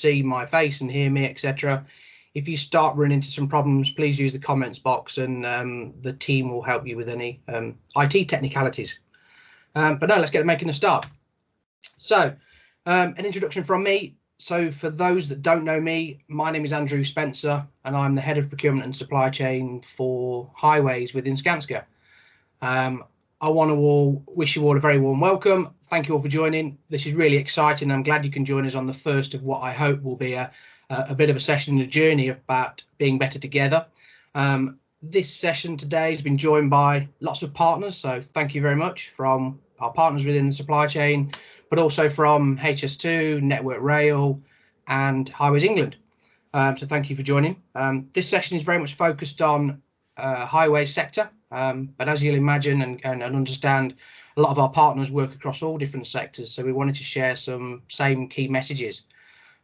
see my face and hear me, etc. If you start running into some problems, please use the comments box, and the team will help you with any IT technicalities. But no, let's get making a start. So an introduction from me. So for those that don't know me, my name is Andrew Spencer, and I'm the head of procurement and supply chain for highways within Skanska. I want to wish you all a very warm welcome. Thank you all for joining. This is really exciting. I'm glad you can join us on the first of what I hope will be a bit of a session in a journey about being better together. This session today has been joined by lots of partners, so thank you very much from our partners within the supply chain, but also from HS2, Network Rail and Highways England. So thank you for joining. This session is very much focused on highway sector, but as you'll imagine and understand, a lot of our partners work across all different sectors, so we wanted to share some same key messages.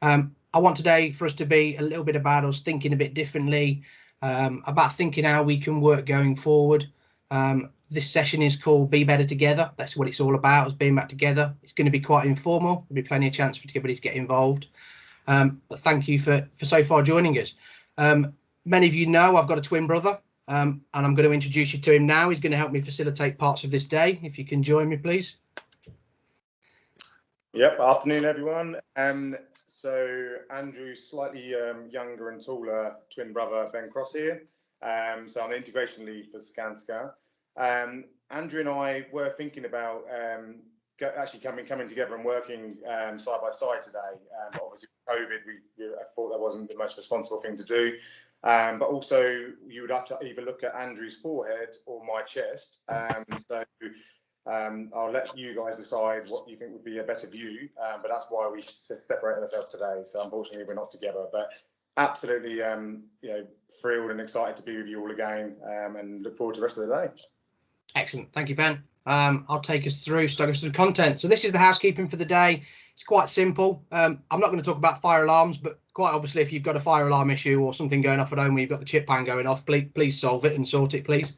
I want today for us to be a little bit about us thinking a bit differently, about thinking how we can work going forward. This session is called Be Better Together. That's what it's all about, is being back together. It's going to be quite informal. There'll be plenty of chance for everybody to get involved. But thank you for so far joining us. Many of you know I've got a twin brother, and I'm going to introduce you to him now. He's going to help me facilitate parts of this day. If you can join me, please. Yep, afternoon everyone. So Andrew's slightly younger and taller twin brother Ben Cross here. So I'm the integration lead for Skanska. Andrew and I were thinking about actually coming together and working side by side today. But obviously with COVID, I thought that wasn't the most responsible thing to do. But also you would have to either look at Andrew's forehead or my chest. So I'll let you guys decide what you think would be a better view, but that's why we separated ourselves today. So unfortunately, we're not together, but absolutely, thrilled and excited to be with you all again, and look forward to the rest of the day. Excellent, thank you, Ben. I'll take us through some content. So this is the housekeeping for the day. It's quite simple. I'm not going to talk about fire alarms, but quite obviously, if you've got a fire alarm issue or something going off at home where you've got the chip pan going off, please solve it and sort it, please.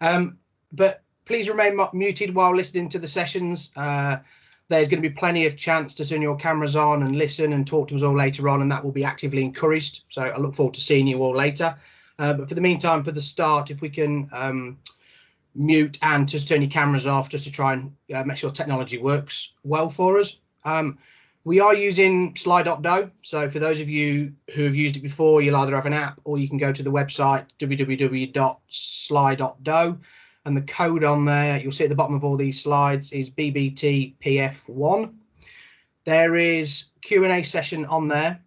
But please remain muted while listening to the sessions. There's going to be plenty of chance to turn your cameras on and listen and talk to us all later on, and that will be actively encouraged. So I look forward to seeing you all later. But for the meantime, for the start, if we can mute and just turn your cameras off just to try and make sure technology works well for us. We are using Sly.do. So for those of you who have used it before, you'll either have an app or you can go to the website www.sly.do. And the code on there, you'll see at the bottom of all these slides, is BBTPF1. There is Q&A session on there.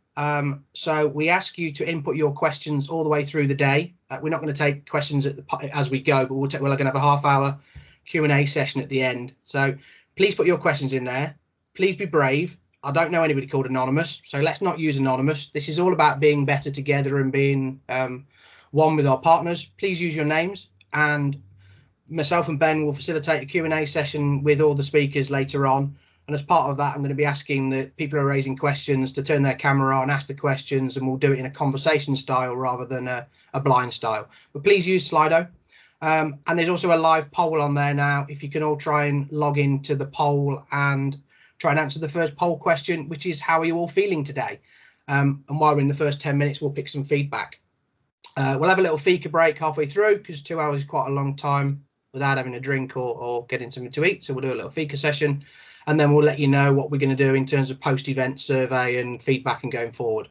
So we ask you to input your questions all the way through the day. We're not going to take questions as we go, but we're going to have a half-hour Q&A session at the end. So please put your questions in there. Please be brave. I don't know anybody called Anonymous, so let's not use Anonymous. This is all about being better together and being one with our partners. Please use your names, and myself and Ben will facilitate a Q&A session with all the speakers later on. And as part of that, I'm going to be asking the people who are raising questions to turn their camera on, ask the questions, and we'll do it in a conversation style rather than a blind style. But please use Slido. And there's also a live poll on there now. If you can all try and log into the poll and try and answer the first poll question, which is, how are you all feeling today? And while we're in the first 10 minutes, we'll pick some feedback. We'll have a little fika break halfway through because 2 hours is quite a long time without having a drink or getting something to eat. So we'll do a little fika session, and then we'll let you know what we're going to do in terms of post-event survey and feedback and going forward.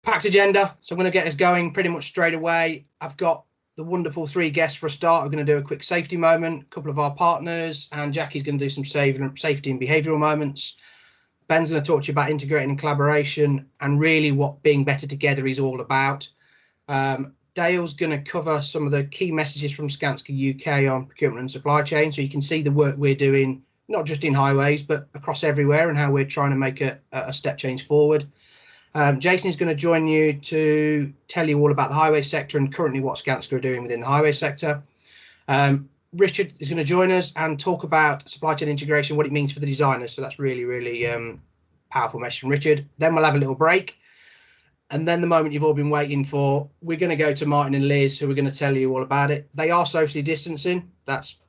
Packed agenda, so I'm going to get us going pretty much straight away. I've got the wonderful 3 guests for a start. We're going to do a quick safety moment, a couple of our partners, and Jackie's going to do some safety and behavioural moments. Ben's going to talk to you about integrating and collaboration and really what being better together is all about. Dale's going to cover some of the key messages from Skanska UK on procurement and supply chain, so you can see the work we're doing, not just in highways, but across everywhere, and how we're trying to make a step change forward. Jason is going to join you to tell you all about the highway sector and currently what Skanska are doing within the highway sector. Richard is going to join us and talk about supply chain integration, what it means for the designers. So that's really, really powerful message from Richard. Then we'll have a little break. And then the moment you've all been waiting for, we're going to go to Martin and Liz, who are going to tell you all about it. They are socially distancing.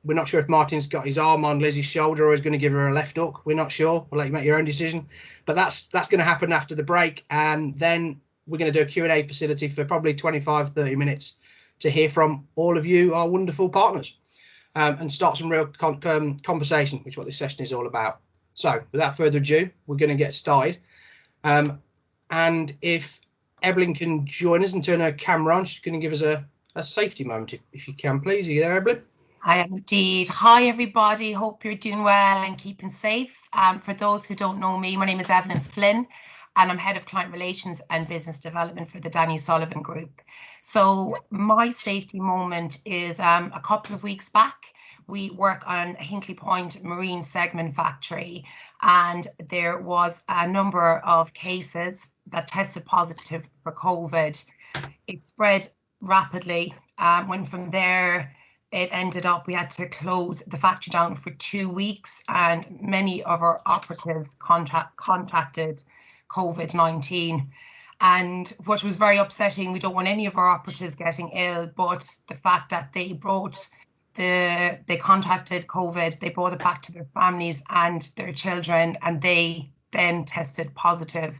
We're not sure if Martin's got his arm on Liz's shoulder or is going to give her a left hook. We're not sure. We'll let you make your own decision. But that's going to happen after the break. And then we're going to do a Q&A facility for probably 25, 30 minutes to hear from all of you, our wonderful partners, and start some real conversation, which is what this session is all about. So without further ado, we're going to get started. And if Evelyn can join us and turn her camera on, she's going to give us a safety moment, if you can, please. Are you there, Evelyn? I am indeed. Hi, everybody. Hope you're doing well and keeping safe. For those who don't know me, my name is Evelyn Flynn, and I'm Head of Client Relations and Business Development for the Danny Sullivan Group. So my safety moment is a couple of weeks back. We work on Hinkley Point Marine Segment Factory, and there was a number of cases that tested positive for COVID. It spread rapidly. When from there, it ended up we had to close the factory down for 2 weeks, and many of our operatives contacted COVID-19. And what was very upsetting, we don't want any of our operatives getting ill, but the fact that they contacted COVID, they brought it back to their families and their children, and they then tested positive.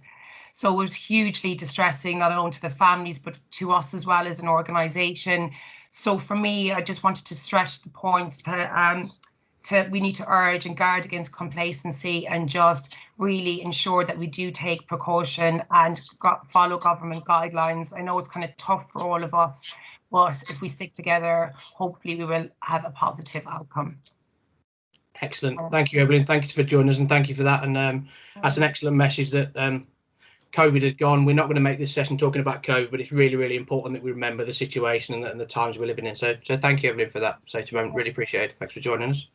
So it was hugely distressing, not only to the families, but to us as well as an organisation. So for me, I just wanted to stress the point that we need to urge and guard against complacency and just really ensure that we do take precaution and follow government guidelines. I know it's kind of tough for all of us, but if we stick together, hopefully we will have a positive outcome. Excellent. Thank you, Evelyn. Thank you for joining us, and thank you for that. And that's an excellent message that COVID has gone. We're not going to make this session talking about COVID, but it's really, really important that we remember the situation and the times we're living in. So thank you, Evelyn, for that safety moment. Really appreciate it. Thanks for joining us.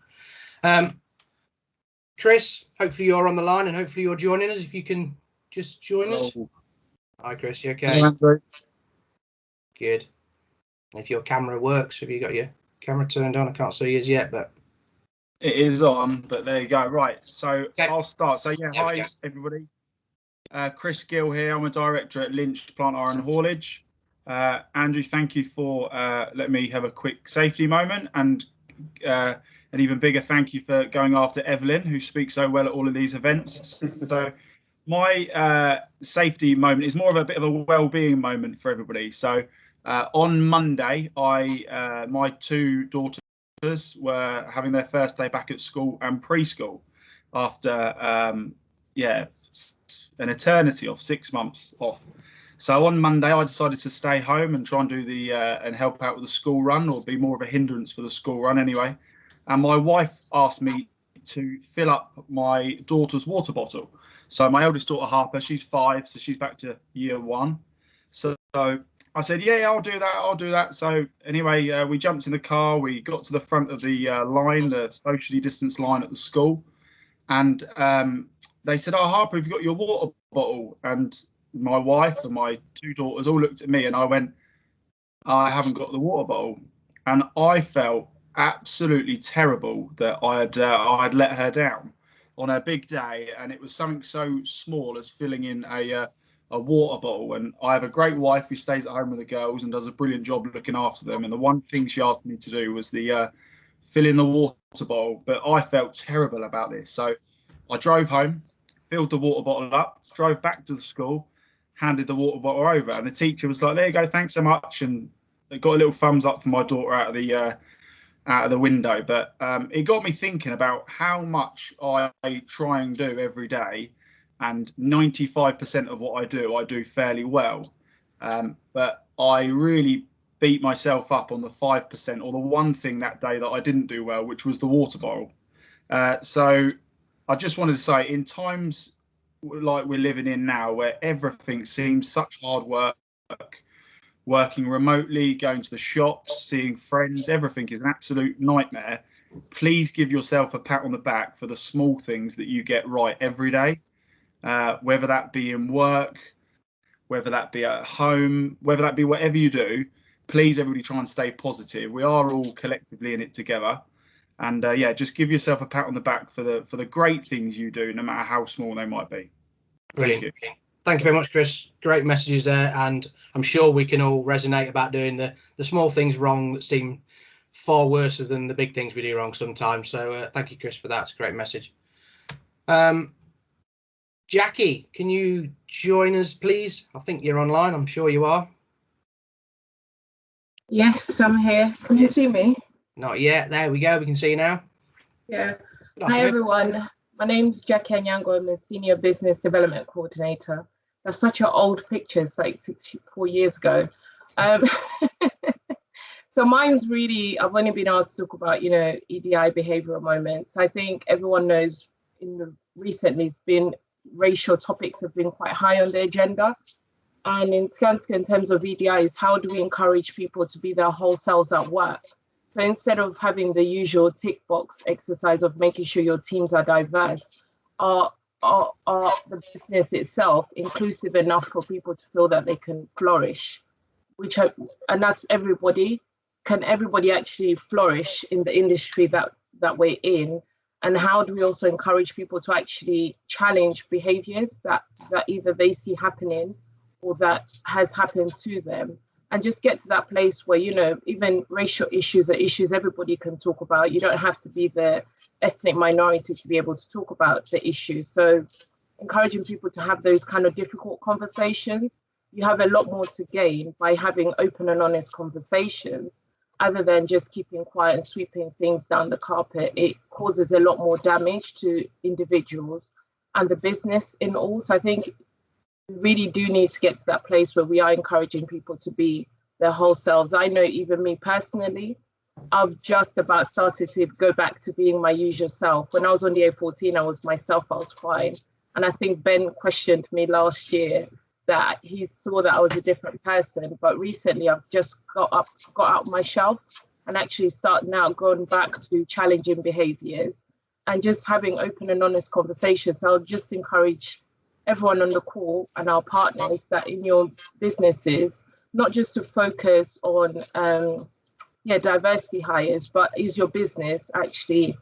Chris, hopefully you're on the line and hopefully you're joining us. If you can just join us. Hi, Chris. You okay? Good. And if your camera works, have you got your camera turned on? I can't see yours yet, but it is on. But there you go. Right. So okay. I'll start. So yeah, hi everybody. Chris Gill here. I'm a director at Lynch Plant Iron Haulage. Andrew, thank you for letting me have a quick safety moment, and an even bigger thank you for going after Evelyn, who speaks so well at all of these events. So my safety moment is more of a bit of a well-being moment for everybody. So on Monday, my two daughters were having their first day back at school and preschool after an eternity of 6 months off. So on Monday, I decided to stay home and try and do and help out with the school run, or be more of a hindrance for the school run anyway. And my wife asked me to fill up my daughter's water bottle. So my eldest daughter, Harper, she's 5, so she's back to year 1. So I said, yeah, I'll do that. So anyway, we jumped in the car, we got to the front of the line, the socially distanced line at the school. And they said, oh, Harper, have you got your water bottle? And my wife and my 2 daughters all looked at me, and I went, I haven't got the water bottle. And I felt absolutely terrible that I had let her down on her big day, and it was something so small as filling in a water bottle. And I have a great wife who stays at home with the girls and does a brilliant job looking after them. And the one thing she asked me to do was the fill in the water bottle. But I felt terrible about this, so I drove home, filled the water bottle up, drove back to the school, handed the water bottle over, and the teacher was like, there you go, thanks so much. And they got a little thumbs up for my daughter out of the window. But it got me thinking about how much I try and do every day, and 95% of what I do fairly well. But I really beat myself up on the 5%, or the one thing that day that I didn't do well, which was the water bottle. So I just wanted to say, in times like we're living in now, where everything seems such hard work, working remotely, going to the shops, seeing friends, everything is an absolute nightmare. Please give yourself a pat on the back for the small things that you get right every day, whether that be in work, whether that be at home, whether that be whatever you do. Please, everybody, try and stay positive. We are all collectively in it together. And yeah, just give yourself a pat on the back for the great things you do, no matter how small they might be. Brilliant. Thank you very much, Chris. Great messages there, and I'm sure we can all resonate about doing the small things wrong that seem far worse than the big things we do wrong sometimes. So thank you, Chris, for that. It's a great message. Jackie, can you join us, please? I think you're online. I'm sure you are. Yes, I'm here. Can you see me? Not yet. There we go. We can see you now. Yeah. Hi, everyone. My name's Jacqueline Yango. I'm a Senior Business Development Coordinator. That's such an old picture. It's like 64 years ago. So mine's really, I've only been asked to talk about, you know, EDI behavioural moments. I think everyone knows recently it's been racial topics have been quite high on the agenda. And in Skanska, in terms of EDIs, how do we encourage people to be their whole selves at work? So instead of having the usual tick box exercise of making sure your teams are diverse, are the business itself inclusive enough for people to feel that they can flourish? And that's everybody. Can everybody actually flourish in the industry that we're in? And how do we also encourage people to actually challenge behaviors that either they see happening or that has happened to them, and just get to that place where, you know, even racial issues are issues everybody can talk about. You don't have to be the ethnic minority to be able to talk about the issues. So encouraging people to have those kind of difficult conversations. You have a lot more to gain by having open and honest conversations, other than just keeping quiet and sweeping things down the carpet. It causes a lot more damage to individuals and the business in all. So I think we really do need to get to that place where we are encouraging people to be their whole selves. I know even me personally, I've just about started to go back to being my usual self. When I was on the A14, I was myself, I was fine. And I think Ben questioned me last year that he saw that I was a different person. But recently I've just got out my shelf and actually going back to challenging behaviors and just having open and honest conversations. So I'll just encourage everyone on the call and our partners that in your businesses, not just to focus on diversity hires, but is your business actually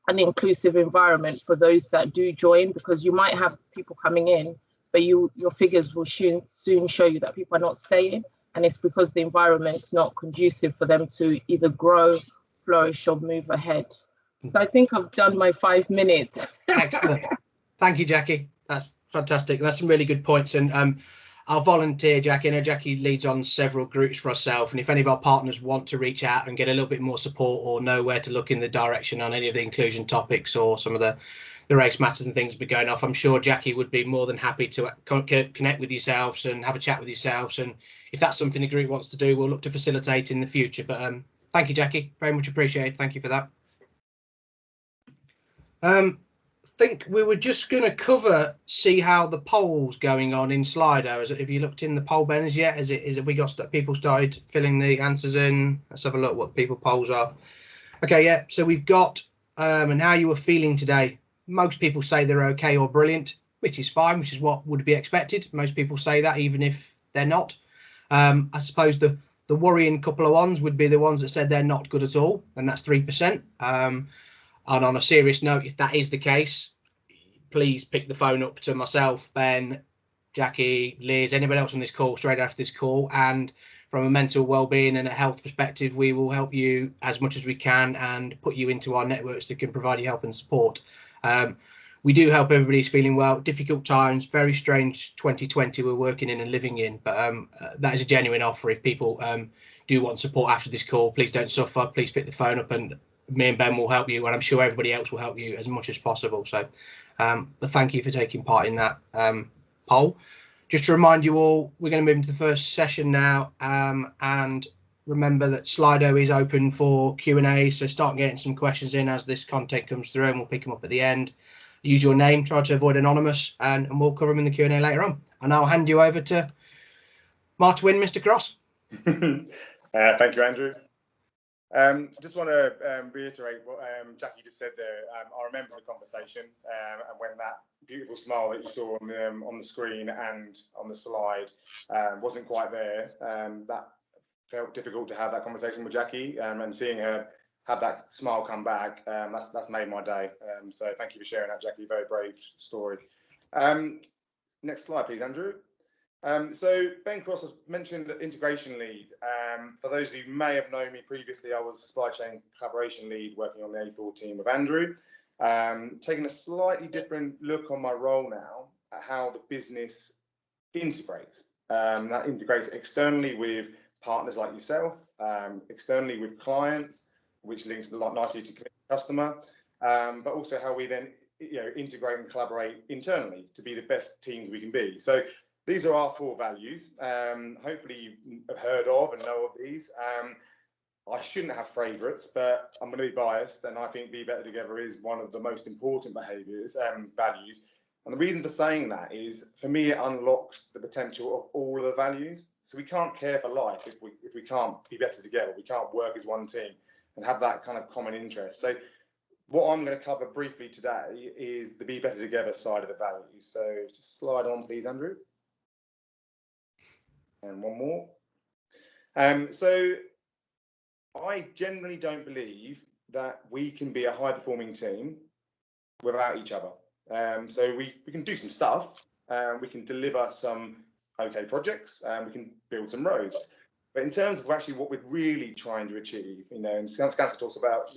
an inclusive environment for those that do join? Because you might have people coming in, but your figures will soon show you that people are not staying, and it's because the environment's not conducive for them to either grow, flourish, or move ahead. So I think I've done my 5 minutes. Excellent. Thank you, Jackie. That's fantastic. That's some really good points. And I'll volunteer, Jackie. I know Jackie leads on several groups for herself. And if any of our partners want to reach out and get a little bit more support or know where to look in the direction on any of the inclusion topics or some of the race matters and things be going off, I'm sure Jackie would be more than happy to connect with yourselves and have a chat with yourselves. And if that's something the group wants to do, we'll look to facilitate in the future. But thank you, Jackie. Very much appreciated. Thank you for that. I think we were just going to see how the poll's going on in Slido. Have you looked in the poll, Ben, as yet? Have we got people started filling the answers in? Let's have a look what the people polls are. Okay, yeah. So we've got and how you were feeling today. Most people say they're okay or brilliant, which is fine, which is what would be expected. Most people say that even if they're not. I suppose the worrying couple of ones would be the ones that said they're not good at all, and that's 3%. And on a serious note, if that is the case, please pick the phone up to myself, Ben, Jackie, Liz, anybody else on this call straight after this call. And from a mental well-being and a health perspective, we will help you as much as we can and put you into our networks that can provide you help and support. We do help everybody who's feeling well. Difficult times, very strange 2020 we're working in and living in. But that is a genuine offer. If people do want support after this call, please don't suffer. Please pick the phone up and me and Ben will help you, and I'm sure everybody else will help you as much as possible. So but thank you for taking part in that poll. Just to remind you all, we're going to move into the first session now, and remember that Slido is open for Q&A, so start getting some questions in as this content comes through, and we'll pick them up at the end. Use your name, try to avoid anonymous, and we'll cover them in the Q&A later on. And I'll hand you over to Martwin, Mr. Cross. Thank you, Andrew. Just want to reiterate what Jackie just said there. I remember the conversation and when that beautiful smile that you saw on the screen and on the slide wasn't quite there. That felt difficult to have that conversation with Jackie, and seeing her have that smile come back, that's made my day. So thank you for sharing that, Jackie. Very brave story. Next slide, please, Andrew. So Ben Cross has mentioned integration lead. For those who may have known me previously, I was supply chain collaboration lead working on the A4 team with Andrew. Taking a slightly different look on my role now at how the business integrates. That integrates externally with partners like yourself, externally with clients, which links a lot nicely to customer, but also how we then integrate and collaborate internally to be the best teams we can be. So these are our 4 values. Hopefully you have heard of and know of these. I shouldn't have favourites, but I'm going to be biased, and I think Be Better Together is one of the most important behaviours, values. And the reason for saying that is, for me, it unlocks the potential of all of the values. So we can't care for life if we can't be better together. We can't work as one team and have that kind of common interest. So what I'm going to cover briefly today is the Be Better Together side of the values. So just slide on, please, Andrew. And one more. So I generally don't believe that we can be a high-performing team without each other. So we can do some stuff, we can deliver some okay projects, we can build some roads. But in terms of actually what we're really trying to achieve, and Skanska talks about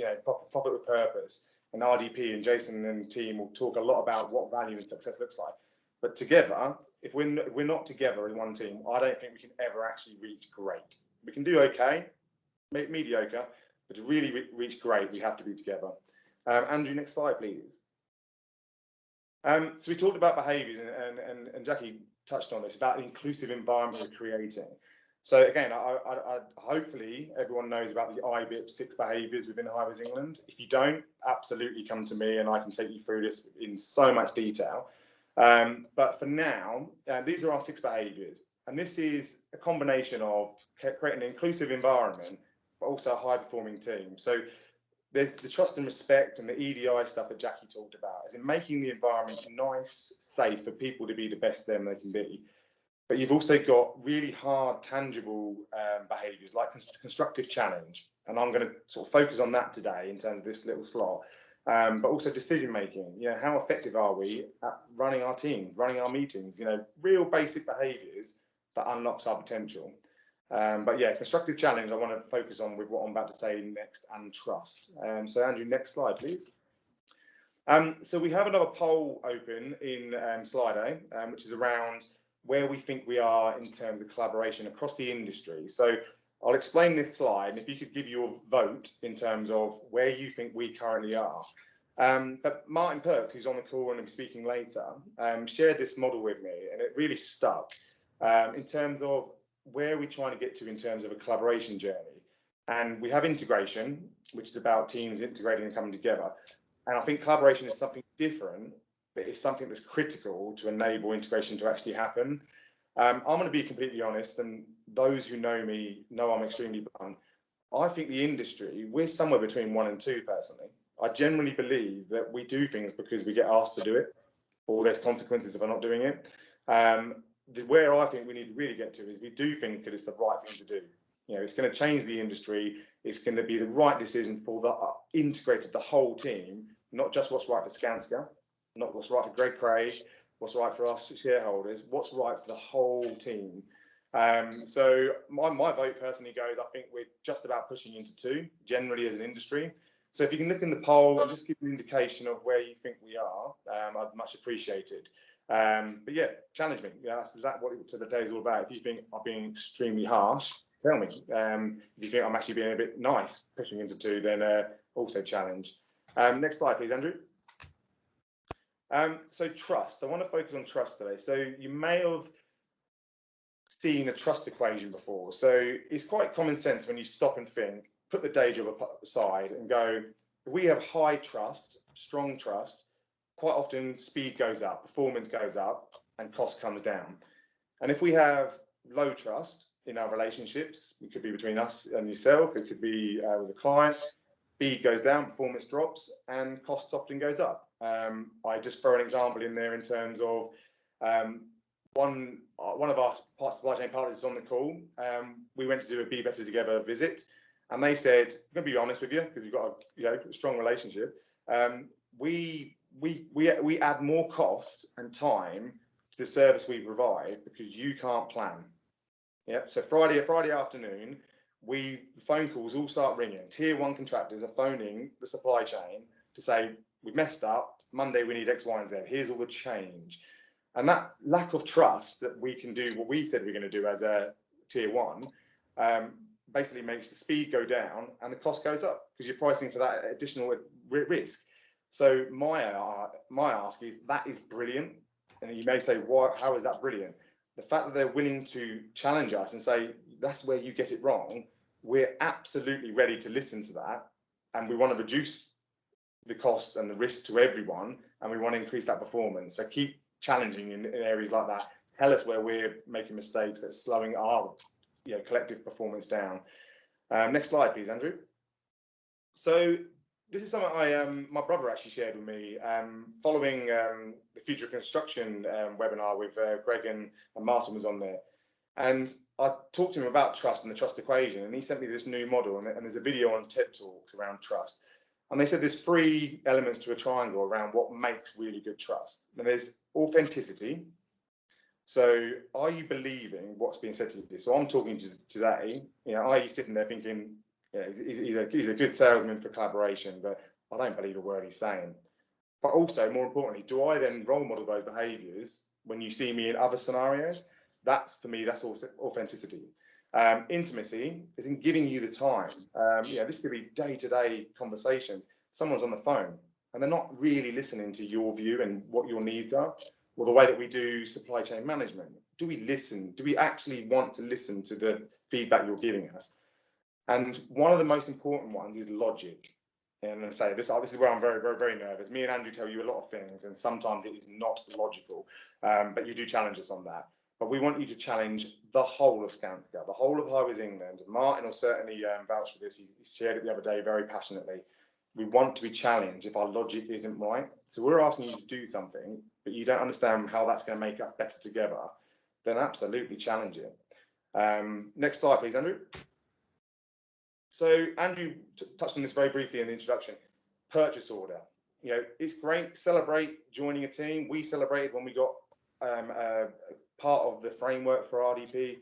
profit with purpose, and RDP and Jason and team will talk a lot about what value and success looks like. But together, if we're not together in one team, I don't think we can ever actually reach great. We can do okay, mediocre, but to really reach great, we have to be together. Andrew, next slide, please. So we talked about behaviours, and Jackie touched on this, about the inclusive environment we're creating. So again, I hopefully everyone knows about the IBIP 6 behaviours within Highways England. If you don't, absolutely come to me and I can take you through this in so much detail. But for now, these are our 6 behaviours. And this is a combination of creating an inclusive environment, but also a high-performing team. So there's the trust and respect and the EDI stuff that Jackie talked about, as in making the environment nice, safe for people to be the best them they can be. But you've also got really hard, tangible behaviours like constructive challenge. And I'm going to sort of focus on that today in terms of this little slot. But also decision making. How effective are we at running our team, running our meetings? Real basic behaviours that unlocks our potential. But yeah, constructive challenge I want to focus on with what I'm about to say next, and trust. So Andrew, next slide, please. So we have another poll open in Slido, which is around where we think we are in terms of collaboration across the industry. So I'll explain this slide, and if you could give your vote in terms of where you think we currently are. But Martin Perks, who's on the call and will be speaking later, shared this model with me, and it really stuck in terms of where we're trying to get to in terms of a collaboration journey. And we have integration, which is about teams integrating and coming together. And I think collaboration is something different, but it's something that's critical to enable integration to actually happen. I'm going to be completely honest, and those who know me know I'm extremely blunt. I think the industry, we're somewhere between 1 and 2 personally. I generally believe that we do things because we get asked to do it, or there's consequences if I'm not doing it. Where I think we need to really get to is we do think that it's the right thing to do. It's going to change the industry. It's going to be the right decision for the whole team, not just what's right for Skanska, not what's right for Greg Craig, what's right for us shareholders, what's right for the whole team. So my vote personally goes, I think we're just about pushing into 2, generally as an industry. So if you can look in the poll and just give an indication of where you think we are, I'd much appreciate it. But yeah, challenge me. That's exactly what the day is all about. If you think I'm being extremely harsh, tell me. If you think I'm actually being a bit nice, pushing into 2, then also challenge. Next slide, please, Andrew. So trust. I want to focus on trust today. So you may have seen a trust equation before. So it's quite common sense when you stop and think, put the day job aside and go, if we have high trust, strong trust, quite often speed goes up, performance goes up, and cost comes down. And if we have low trust in our relationships, it could be between us and yourself, it could be with a client, speed goes down, performance drops, and cost often goes up. I just throw an example in there in terms of one of our supply chain partners is on the call. We went to do a Be Better Together visit, and they said, I'm going to be honest with you, because we've got a strong relationship. We add more cost and time the service we provide because you can't plan. Yeah. So Friday afternoon, the phone calls all start ringing. Tier 1 contractors are phoning the supply chain to say, we've messed up. Monday we need X, Y, and Z. Here's all the change. And that lack of trust that we can do what we said we're going to do as a tier 1 basically makes the speed go down and the cost goes up because you're pricing for that additional risk. So my ask is, that is brilliant. And you may say, how is that brilliant? The fact that they're willing to challenge us and say, that's where you get it wrong, we're absolutely ready to listen to that. And we want to reduce the cost and the risk to everyone. And we want to increase that performance. So keep challenging in areas like that. Tell us where we're making mistakes that's slowing our collective performance down. Next slide, please, Andrew. So this is something my brother actually shared with me following the Future Construction webinar with Greg and Martin was on there. And I talked to him about trust and the trust equation, and he sent me this new model, and there's a video on TED Talks around trust. And they said there's 3 elements to a triangle around what makes really good trust. And there's authenticity. So are you believing what's being said to you? So I'm talking to today, are you sitting there thinking, he's a good salesman for collaboration, but I don't believe a word he's saying. But also, more importantly, do I then role model those behaviours when you see me in other scenarios? That's, for me, that's also authenticity. Intimacy is in giving you the time. This could be day-to-day conversations. Someone's on the phone and they're not really listening to your view and what your needs are. Well, the way that we do supply chain management, do we listen? Do we actually want to listen to the feedback you're giving us? And one of the most important ones is logic. And I say this is where I'm very, very, very nervous. Me and Andrew tell you a lot of things, and sometimes it is not logical, but you do challenge us on that. But we want you to challenge the whole of Skanska, the whole of Highways England. Martin will certainly vouch for this. He shared it the other day very passionately. We want to be challenged if our logic isn't right. So we're asking you to do something, but you don't understand how that's going to make us better together, then absolutely challenge it. Next slide, please, Andrew. So Andrew touched on this very briefly in the introduction. Purchase order. It's great. Celebrate joining a team. We celebrated when we got part of the framework for RDP,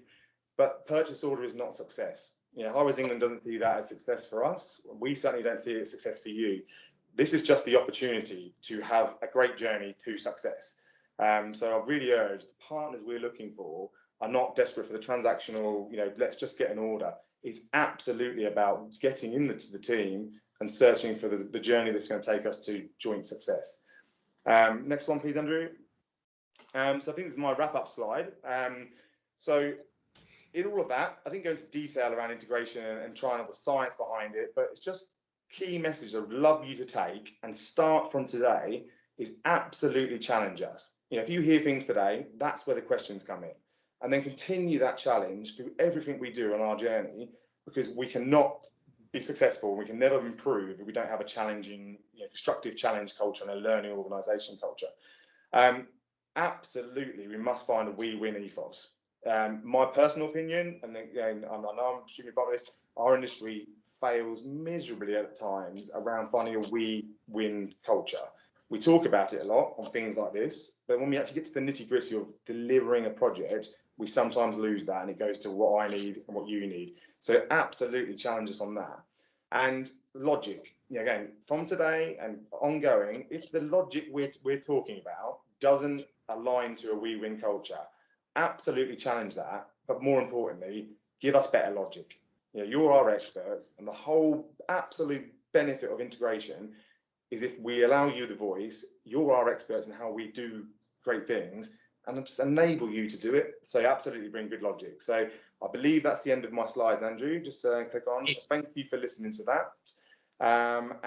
but purchase order is not success. Highways England doesn't see that as success for us. We certainly don't see it as success for you. This is just the opportunity to have a great journey to success. So I really urge the partners we're looking for are not desperate for the transactional, let's just get an order. It's absolutely about getting into the team and searching for the journey that's going to take us to joint success. Next one, please, Andrew. So I think this is my wrap-up slide. So in all of that, I didn't go into detail around integration and trying out the science behind it, but it's just key message I would love you to take and start from today is absolutely challenge us. If you hear things today, that's where the questions come in. And then continue that challenge through everything we do on our journey, because we cannot be successful, we can never improve if we don't have a challenging, constructive challenge culture and a learning organisation culture. Absolutely, we must find a we-win ethos. My personal opinion, and again, I know I'm shooting about this, our industry fails miserably at times around finding a we-win culture. We talk about it a lot on things like this, but when we actually get to the nitty-gritty of delivering a project, we sometimes lose that, and it goes to what I need and what you need. So absolutely challenge us on that. And logic, again, from today and ongoing, if the logic we're talking about doesn't align to a we-win culture, absolutely challenge that. But more importantly, give us better logic. You're our experts, and the whole absolute benefit of integration is if we allow you the voice, you're our experts in how we do great things, and just enable you to do it. So absolutely bring good logic. So I believe that's the end of my slides, Andrew. Just click on. So thank you for listening to that.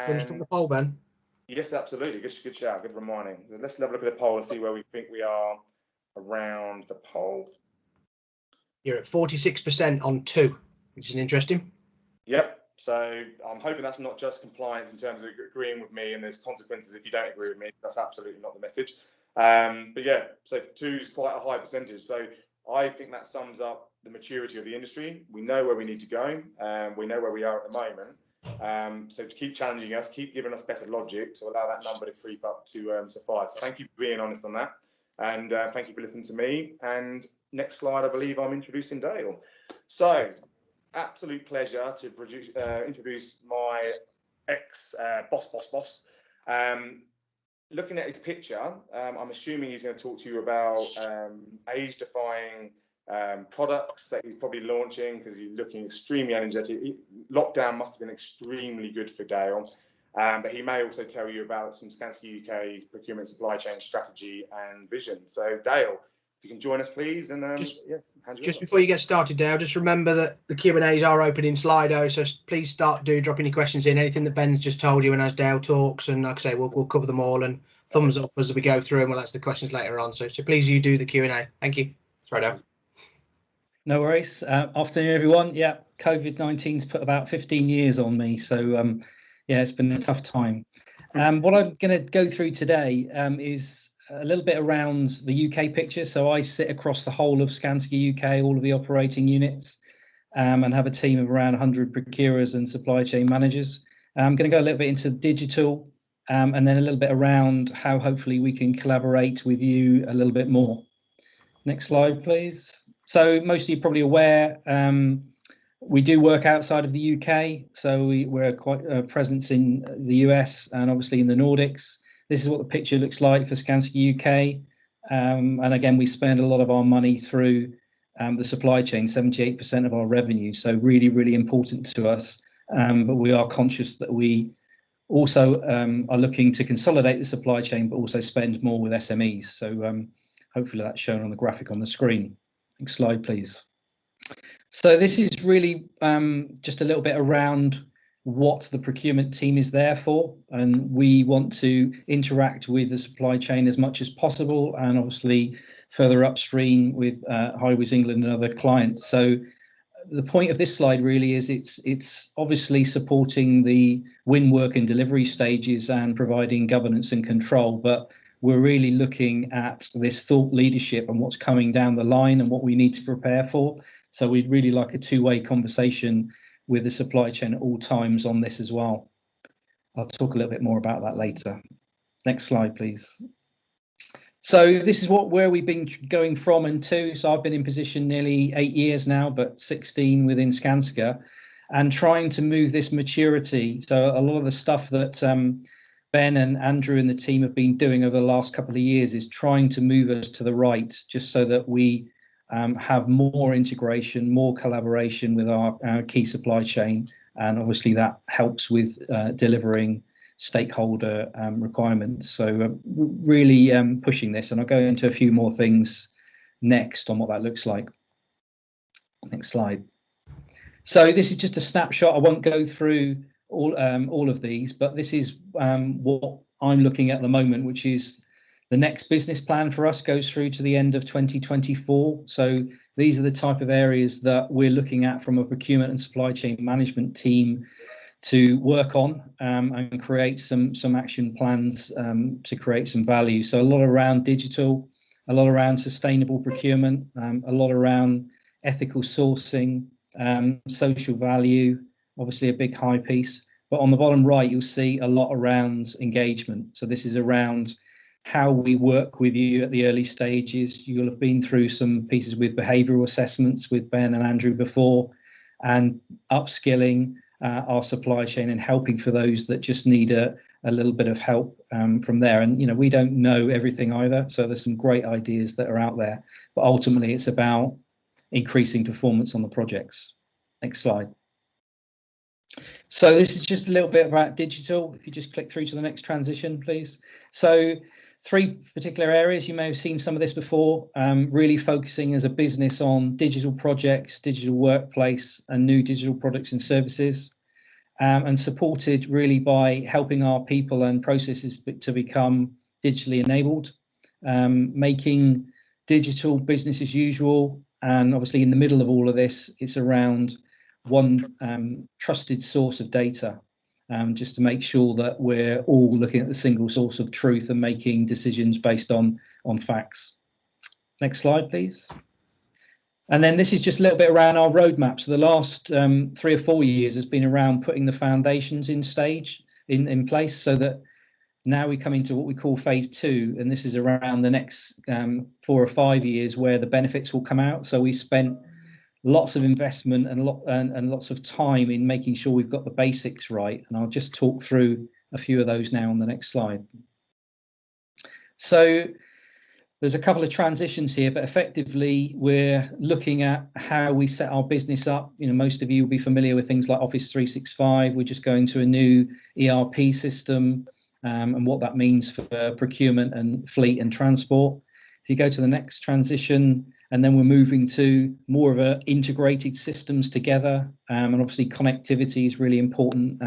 And from the poll, Ben. Yes, absolutely. Good shout. Good reminding. Let's have a look at the poll and see where we think we are around the poll. You're at 46% on 2, which is interesting. Yep. So I'm hoping that's not just compliance in terms of agreeing with me and there's consequences if you don't agree with me. That's absolutely not the message. But yeah, so 2 is quite a high percentage. So I think that sums up the maturity of the industry. We know where we need to go. We know where we are at the moment. So to keep challenging us, keep giving us better logic to allow that number to creep up to 5. So thank you for being honest on that. And thank you for listening to me. And next slide, I believe I'm introducing Dale. So, absolute pleasure to introduce my ex-boss. Looking at his picture, I'm assuming he's going to talk to you about age-defying products that he's probably launching, because he's looking extremely energetic. Lockdown must have been extremely good for Dale, but he may also tell you about some Skanska UK procurement supply chain strategy and vision. So Dale, if you can join us, please. And just before you get started, Dale, just remember that the Q&As are open in Slido, so please drop any questions in, anything that Ben's just told you, and as Dale talks, and like I say, we'll cover them all, and thumbs up as we go through, and we'll answer the questions later on. So please, you do the Q&A. Thank you. Sorry, Dale. No worries. Afternoon, everyone. Yeah, COVID-19's put about 15 years on me, so yeah, it's been a tough time. What I'm going to go through today is a little bit around the UK picture. So I sit across the whole of Skanska UK, all of the operating units, and have a team of around 100 procurers and supply chain managers. I'm going to go a little bit into digital, and then a little bit around how hopefully we can collaborate with you a little bit more. Next slide, please. So most of you are probably aware, we do work outside of the UK. So we're quite a presence in the US and obviously in the Nordics. This is what the picture looks like for Skanska UK. And again, we spend a lot of our money through the supply chain, 78% of our revenue. So really, really important to us. But we are conscious that we also are looking to consolidate the supply chain, but also spend more with SMEs. So hopefully that's shown on the graphic on the screen. Next slide, please. So this is really just a little bit around what the procurement team is there for, and we want to interact with the supply chain as much as possible, and obviously further upstream with Highways England and other clients. So the point of this slide really is it's obviously supporting the win, work and delivery stages and providing governance and control, but we're really looking at this thought leadership and what's coming down the line and what we need to prepare for. So we'd really like a two-way conversation with the supply chain at all times on this as well. I'll talk a little bit more about that later. Next slide, please. So this is where we've been going from and to. So I've been in position nearly 8 years now, but 16 within Skanska, and trying to move this maturity. So a lot of the stuff that Ben and Andrew and the team have been doing over the last couple of years is trying to move us to the right, just so that we have more integration, more collaboration with our key supply chain, and obviously that helps with delivering stakeholder requirements. So really pushing this, and I'll go into a few more things next on what that looks like. Next slide. So this is just a snapshot. I won't go through all of these, but this is what I'm looking at the moment, which is the next business plan for us goes through to the end of 2024. So these are the type of areas that we're looking at from a procurement and supply chain management team to work on and create some action plans to create some value. So a lot around digital, a lot around sustainable procurement, a lot around ethical sourcing, social value, obviously a big high piece. But on the bottom right, you'll see a lot around engagement. So this is around how we work with you at the early stages. You'll have been through some pieces with behavioural assessments with Ben and Andrew before, and upskilling our supply chain and helping for those that just need a little bit of help from there. And, you know, we don't know everything either. So there's some great ideas that are out there, but ultimately it's about increasing performance on the projects. Next slide. So this is just a little bit about digital. If you just click through to the next transition, please. So 3 particular areas, you may have seen some of this before, really focusing as a business on digital projects, digital workplace and new digital products and services, and supported really by helping our people and processes to become digitally enabled, making digital business as usual. And obviously in the middle of all of this, it's around one trusted source of data, just to make sure that we're all looking at the single source of truth and making decisions based on facts. Next slide, please. And then this is just a little bit around our roadmap. So the last 3 or 4 years has been around putting the foundations in place so that Now we come into what we call phase 2, and this is around the next 4 or 5 years where the benefits will come out. So we spent lots of investment and lots of time in making sure we've got the basics right, and I'll just talk through a few of those now on the next slide. So there's a couple of transitions here, but effectively we're looking at how we set our business up. You know, most of you will be familiar with things like Office 365. We're just going to a new ERP system, and what that means for procurement and fleet and transport. If you go to the next transition, and then we're moving to more of a integrated systems together, and obviously connectivity is really important,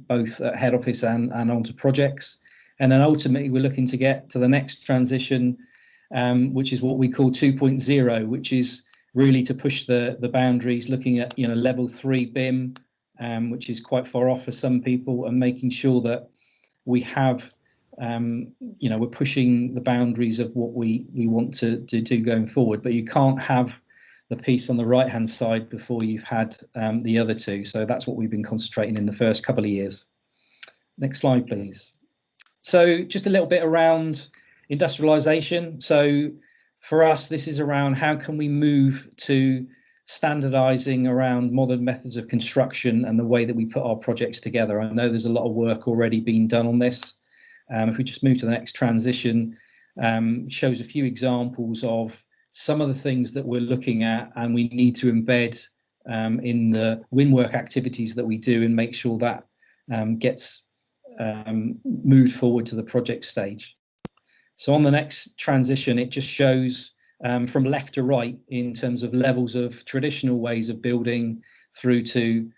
both at head office and onto projects. And then ultimately we're looking to get to the next transition, which is what we call 2.0, which is really to push the boundaries, looking at, you know, level 3 BIM, which is quite far off for some people, and making sure that we have, you know, we're pushing the boundaries of what we want to do going forward. But you can't have the piece on the right hand side before you've had the other two. So that's what we've been concentrating in the first couple of years. Next slide, please. So just a little bit around industrialization. So for us, this is around how can we move to standardizing around modern methods of construction and the way that we put our projects together. I know there's a lot of work already being done on this. If we just move to the next transition, shows a few examples of some of the things that we're looking at and we need to embed in the win work activities that we do, and make sure that gets moved forward to the project stage. So on the next transition, it just shows from left to right in terms of levels of traditional ways of building through to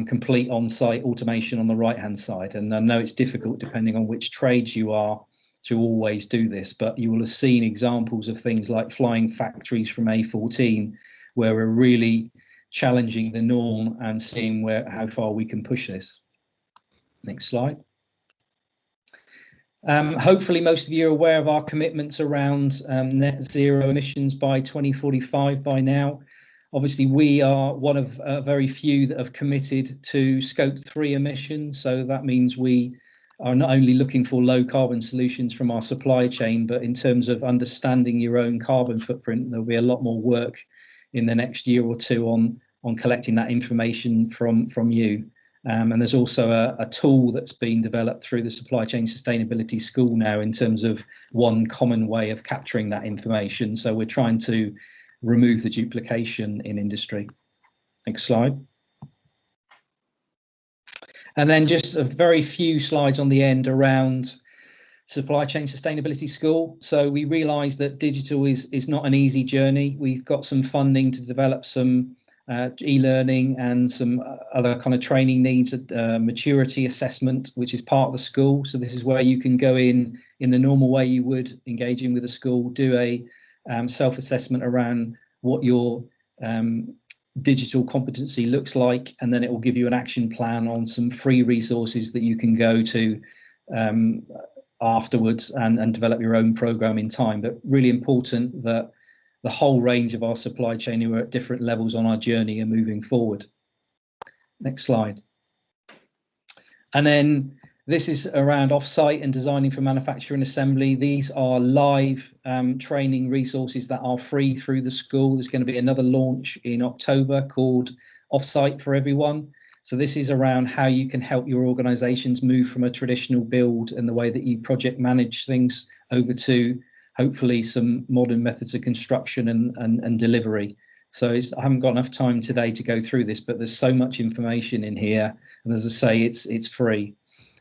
complete on-site automation on the right-hand side. And I know it's difficult depending on which trades you are to always do this, but you will have seen examples of things like flying factories from A14, where we're really challenging the norm and seeing how far we can push this. Next slide. Hopefully most of you are aware of our commitments around net zero emissions by 2045 by now. Obviously, we are one of very few that have committed to scope 3 emissions. So that means we are not only looking for low carbon solutions from our supply chain, but in terms of understanding your own carbon footprint, there'll be a lot more work in the next year or two on collecting that information from you. And there's also a tool that's been developed through the Supply Chain Sustainability School now in terms of one common way of capturing that information. So we're trying to remove the duplication in industry. Next slide. And then just a very few slides on the end around Supply Chain Sustainability School. So we realise that digital is not an easy journey. We've got some funding to develop some e-learning and some other kind of training needs, maturity assessment, which is part of the school. So this is where you can go in the normal way you would engaging with a school, do a self-assessment around what your digital competency looks like, and then it will give you an action plan on some free resources that you can go to afterwards and develop your own program in time. But really important that the whole range of our supply chain who are at different levels on our journey are moving forward. Next slide. And then this is around offsite and designing for manufacture and assembly. These are live training resources that are free through the school. There's going to be another launch in October called Offsite for Everyone. So this is around how you can help your organizations move from a traditional build and the way that you project manage things over to hopefully some modern methods of construction and delivery. So I haven't got enough time today to go through this, but there's so much information in here. And as I say, it's free.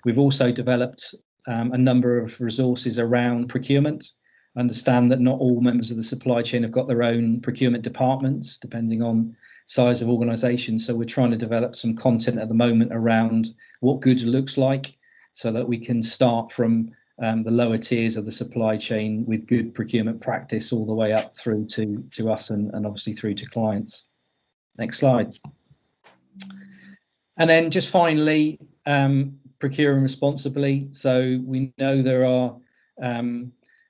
We've also developed a number of resources around procurement. Understand that not all members of the supply chain have got their own procurement departments, depending on size of organisation. So we're trying to develop some content at the moment around what good looks like, so that we can start from the lower tiers of the supply chain with good procurement practice all the way up through to us and obviously through to clients. Next slide. And then just finally, procuring responsibly. So we know there are,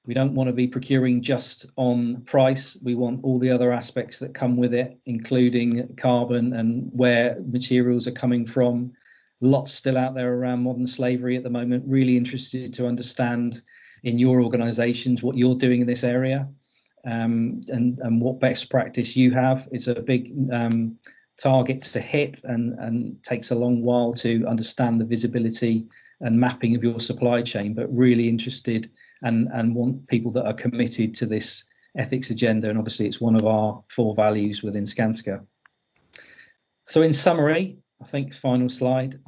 we don't want to be procuring just on price. We want all the other aspects that come with it, including carbon and where materials are coming from, Lots still out there around modern slavery at the moment. Really interested to understand in your organisations what you're doing in this area, and what best practice you have. It's a big target to hit, and takes a long while to understand the visibility and mapping of your supply chain, but really interested and want people that are committed to this ethics agenda. And obviously it's one of our 4 values within Skanska. So in summary, I think final slide,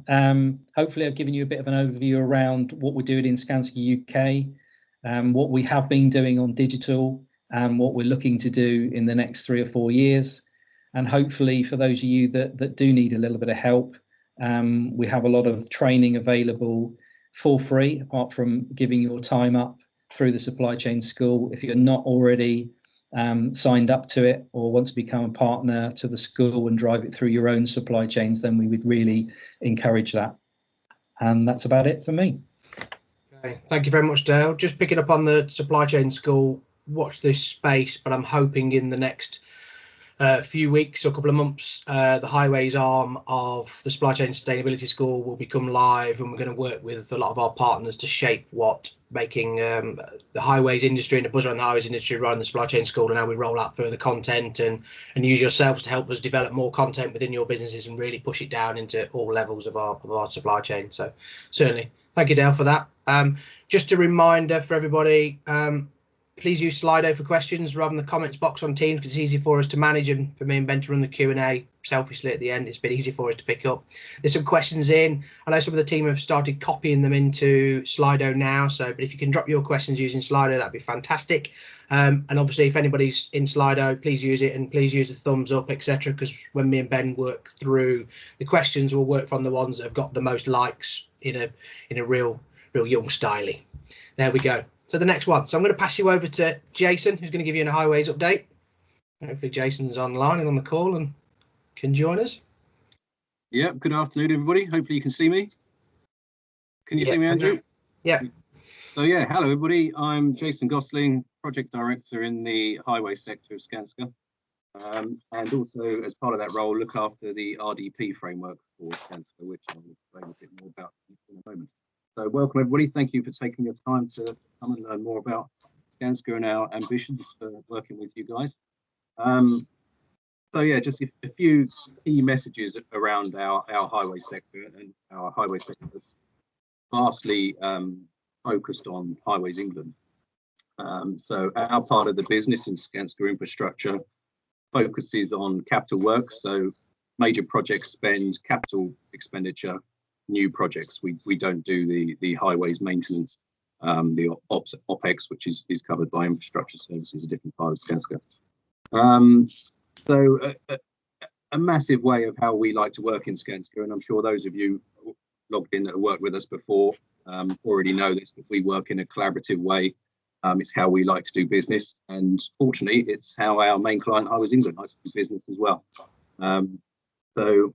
hopefully I've given you a bit of an overview around what we're doing in Skanska UK, what we have been doing on digital, and what we're looking to do in the next 3 or 4 years. And hopefully for those of you that do need a little bit of help, we have a lot of training available for free, apart from giving your time up through the supply chain school. If you're not already signed up to it or want to become a partner to the school and drive it through your own supply chains, then we would really encourage that. And that's about it for me. Okay, thank you very much, Dale. Just picking up on the supply chain school, watch this space, but I'm hoping in the next few weeks or a couple of months, the highways arm of the supply chain sustainability school will become live, and we're going to work with a lot of our partners to shape what making the highways industry and the buzz around the highways industry run the supply chain school, and how we roll out further content and use yourselves to help us develop more content within your businesses and really push it down into all levels of our supply chain. So certainly thank you, Dale, for that. Just a reminder for everybody, please use Slido for questions rather than the comments box on Teams, because it's easy for us to manage, and for me and Ben to run the Q&A selfishly at the end. It's been easy for us to pick up. There's some questions in. I know some of the team have started copying them into Slido now, but if you can drop your questions using Slido, that'd be fantastic. And obviously if anybody's in Slido, please use it, and please use the thumbs up, etc., because when me and Ben work through the questions, we'll work from the ones that have got the most likes in a real young styly. There we go. So the next one. So I'm going to pass you over to Jason, who's going to give you a highways update. Hopefully Jason's online and on the call and can join us. Yeah, good afternoon, everybody. Hopefully you can see me. Can you see me, Andrew? Yeah. So yeah, hello everybody. I'm Jason Gosling, Project Director in the highway sector of Skanska. And also as part of that role, look after the RDP framework for Skanska, which I'll explain a bit more about in a moment. So welcome everybody. Thank you for taking your time to come and learn more about Skanska and our ambitions for working with you guys. So yeah, just a few key messages around our highway sector, and our highway sector is vastly focused on Highways England. So our part of the business in Skanska Infrastructure focuses on capital works, so major project spend, capital expenditure, new projects. We don't do the highways maintenance, the OPEX, which is covered by infrastructure services, a different part of Skanska. So a massive way of how we like to work in Skanska, and I'm sure those of you logged in that have worked with us before already know this, that we work in a collaborative way. It's how we like to do business, and fortunately it's how our main client Highways England likes to do business as well. So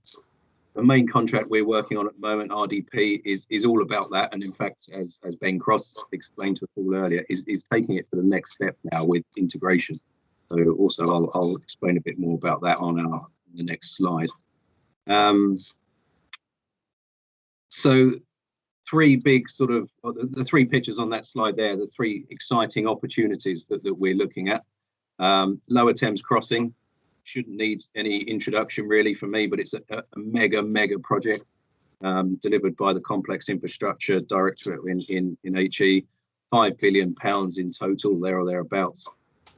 the main contract we're working on at the moment, RDP, is all about that, and in fact, as Ben Cross explained to us all earlier, is taking it to the next step now with integration. So also I'll explain a bit more about that on the next slide. So three big sort of the three pictures on that slide there, the three exciting opportunities that we're looking at. Lower Thames Crossing shouldn't need any introduction really for me, but it's a mega project delivered by the Complex Infrastructure Directorate in HE, £5 billion in total, there or thereabouts.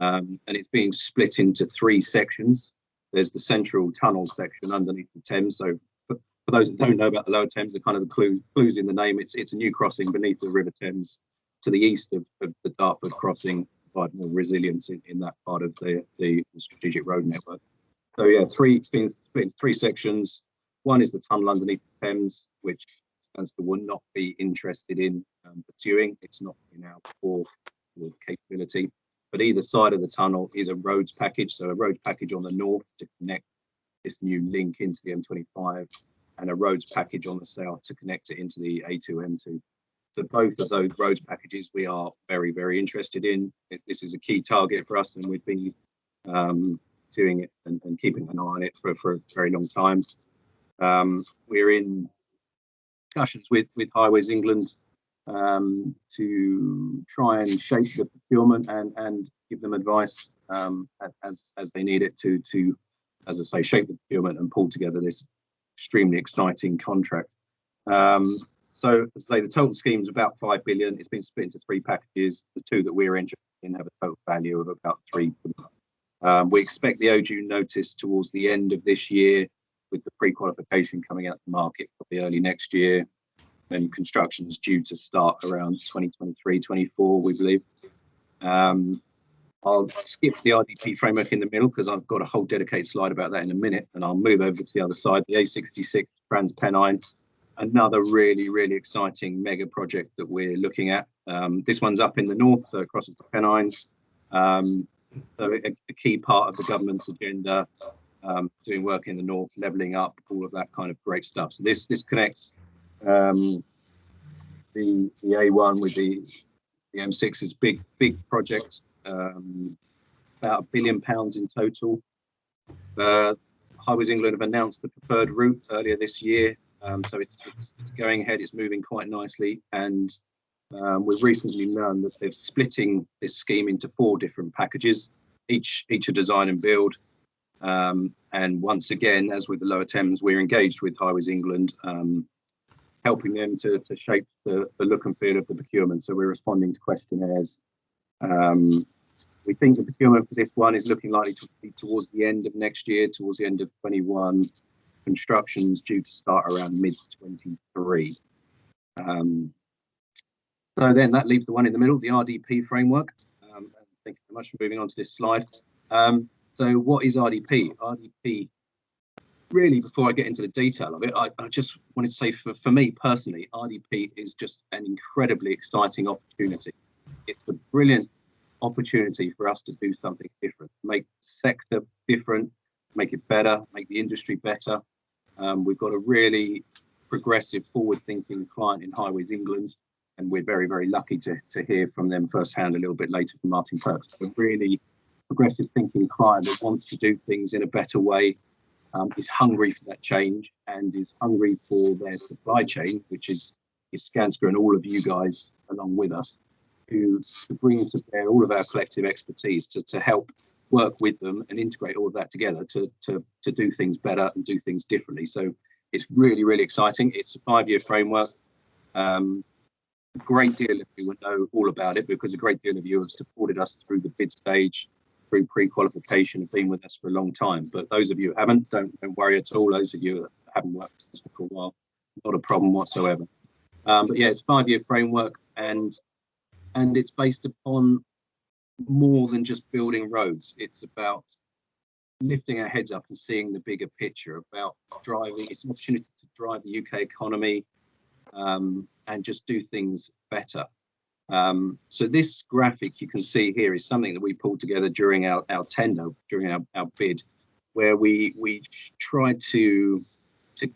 And it's being split into 3 sections. There's the central tunnel section underneath the Thames. So for those that don't know about the Lower Thames, the kind of the clues in the name, it's a new crossing beneath the River Thames to the east of the Dartford crossing, provide more resilience in that part of the strategic road network. So yeah, split into 3 sections. One is the tunnel underneath the Thames, which Skanska will not be interested in pursuing. It's not in our core capability. But either side of the tunnel is a roads package. So a roads package on the north to connect this new link into the M25, and a roads package on the south to connect it into the A2M2. So both of those roads packages we are very interested in. This is a key target for us, and we've been doing it and keeping an eye on it for a very long time. We're in discussions with Highways England to try and shape the procurement and give them advice as they need it to, as I say, shape the procurement and pull together this extremely exciting contract. So, as I say, the total scheme is about 5 billion. It's been split into 3 packages. The 2 that we're interested in have a total value of about 3 billion. We expect the ODU notice towards the end of this year, with the pre-qualification coming out to the market probably early next year. And construction is due to start around 2023-24, we believe. I'll skip the RDP framework in the middle because I've got a whole dedicated slide about that in a minute, and I'll move over to the other side, the A66 Trans-Pennine. Another really, really exciting mega project that we're looking at. This one's up in the north, so it crosses the Pennines. So a key part of the government's agenda, doing work in the north, levelling up, all of that kind of great stuff. So this connects the A1 with the M6 is big projects, about £1 billion in total. Highways England have announced the preferred route earlier this year. So it's going ahead, it's moving quite nicely, and we've recently learned that they're splitting this scheme into 4 different packages, each a design and build. And once again, as with the Lower Thames, we're engaged with Highways England, helping them to shape the look and feel of the procurement. So we're responding to questionnaires. We think the procurement for this one is looking likely to be towards the end of next year, towards the end of 21. Construction's due to start around mid-23. So then that leaves the one in the middle, the RDP framework. Thank you very much for moving on to this slide. So what is RDP? RDP, really, before I get into the detail of it, I just wanted to say for me personally, RDP is just an incredibly exciting opportunity. It's a brilliant opportunity for us to do something different, make the sector different, make it better, make the industry better. We've got a really progressive, forward-thinking client in Highways England, and we're very, very lucky to hear from them firsthand a little bit later from Martin Perks. A really progressive thinking client that wants to do things in a better way, is hungry for that change, and is hungry for their supply chain, which is Skanska and all of you guys along with us, to bring to bear all of our collective expertise to help work with them and integrate all of that together to do things better and do things differently. So it's really, really exciting. It's a 5-year framework. A great deal of you will know all about it because a great deal of you have supported us through the bid stage, through pre-qualification, have been with us for a long time. But those of you who haven't, don't worry at all. Those of you that haven't worked with us for a while, not a problem whatsoever. But yeah, it's a 5-year framework, and it's based upon more than just building roads. It's about lifting our heads up and seeing the bigger picture, about driving. It's an opportunity to drive the UK economy and just do things better. So this graphic you can see here is something that we pulled together during our tender, during our bid, where we tried to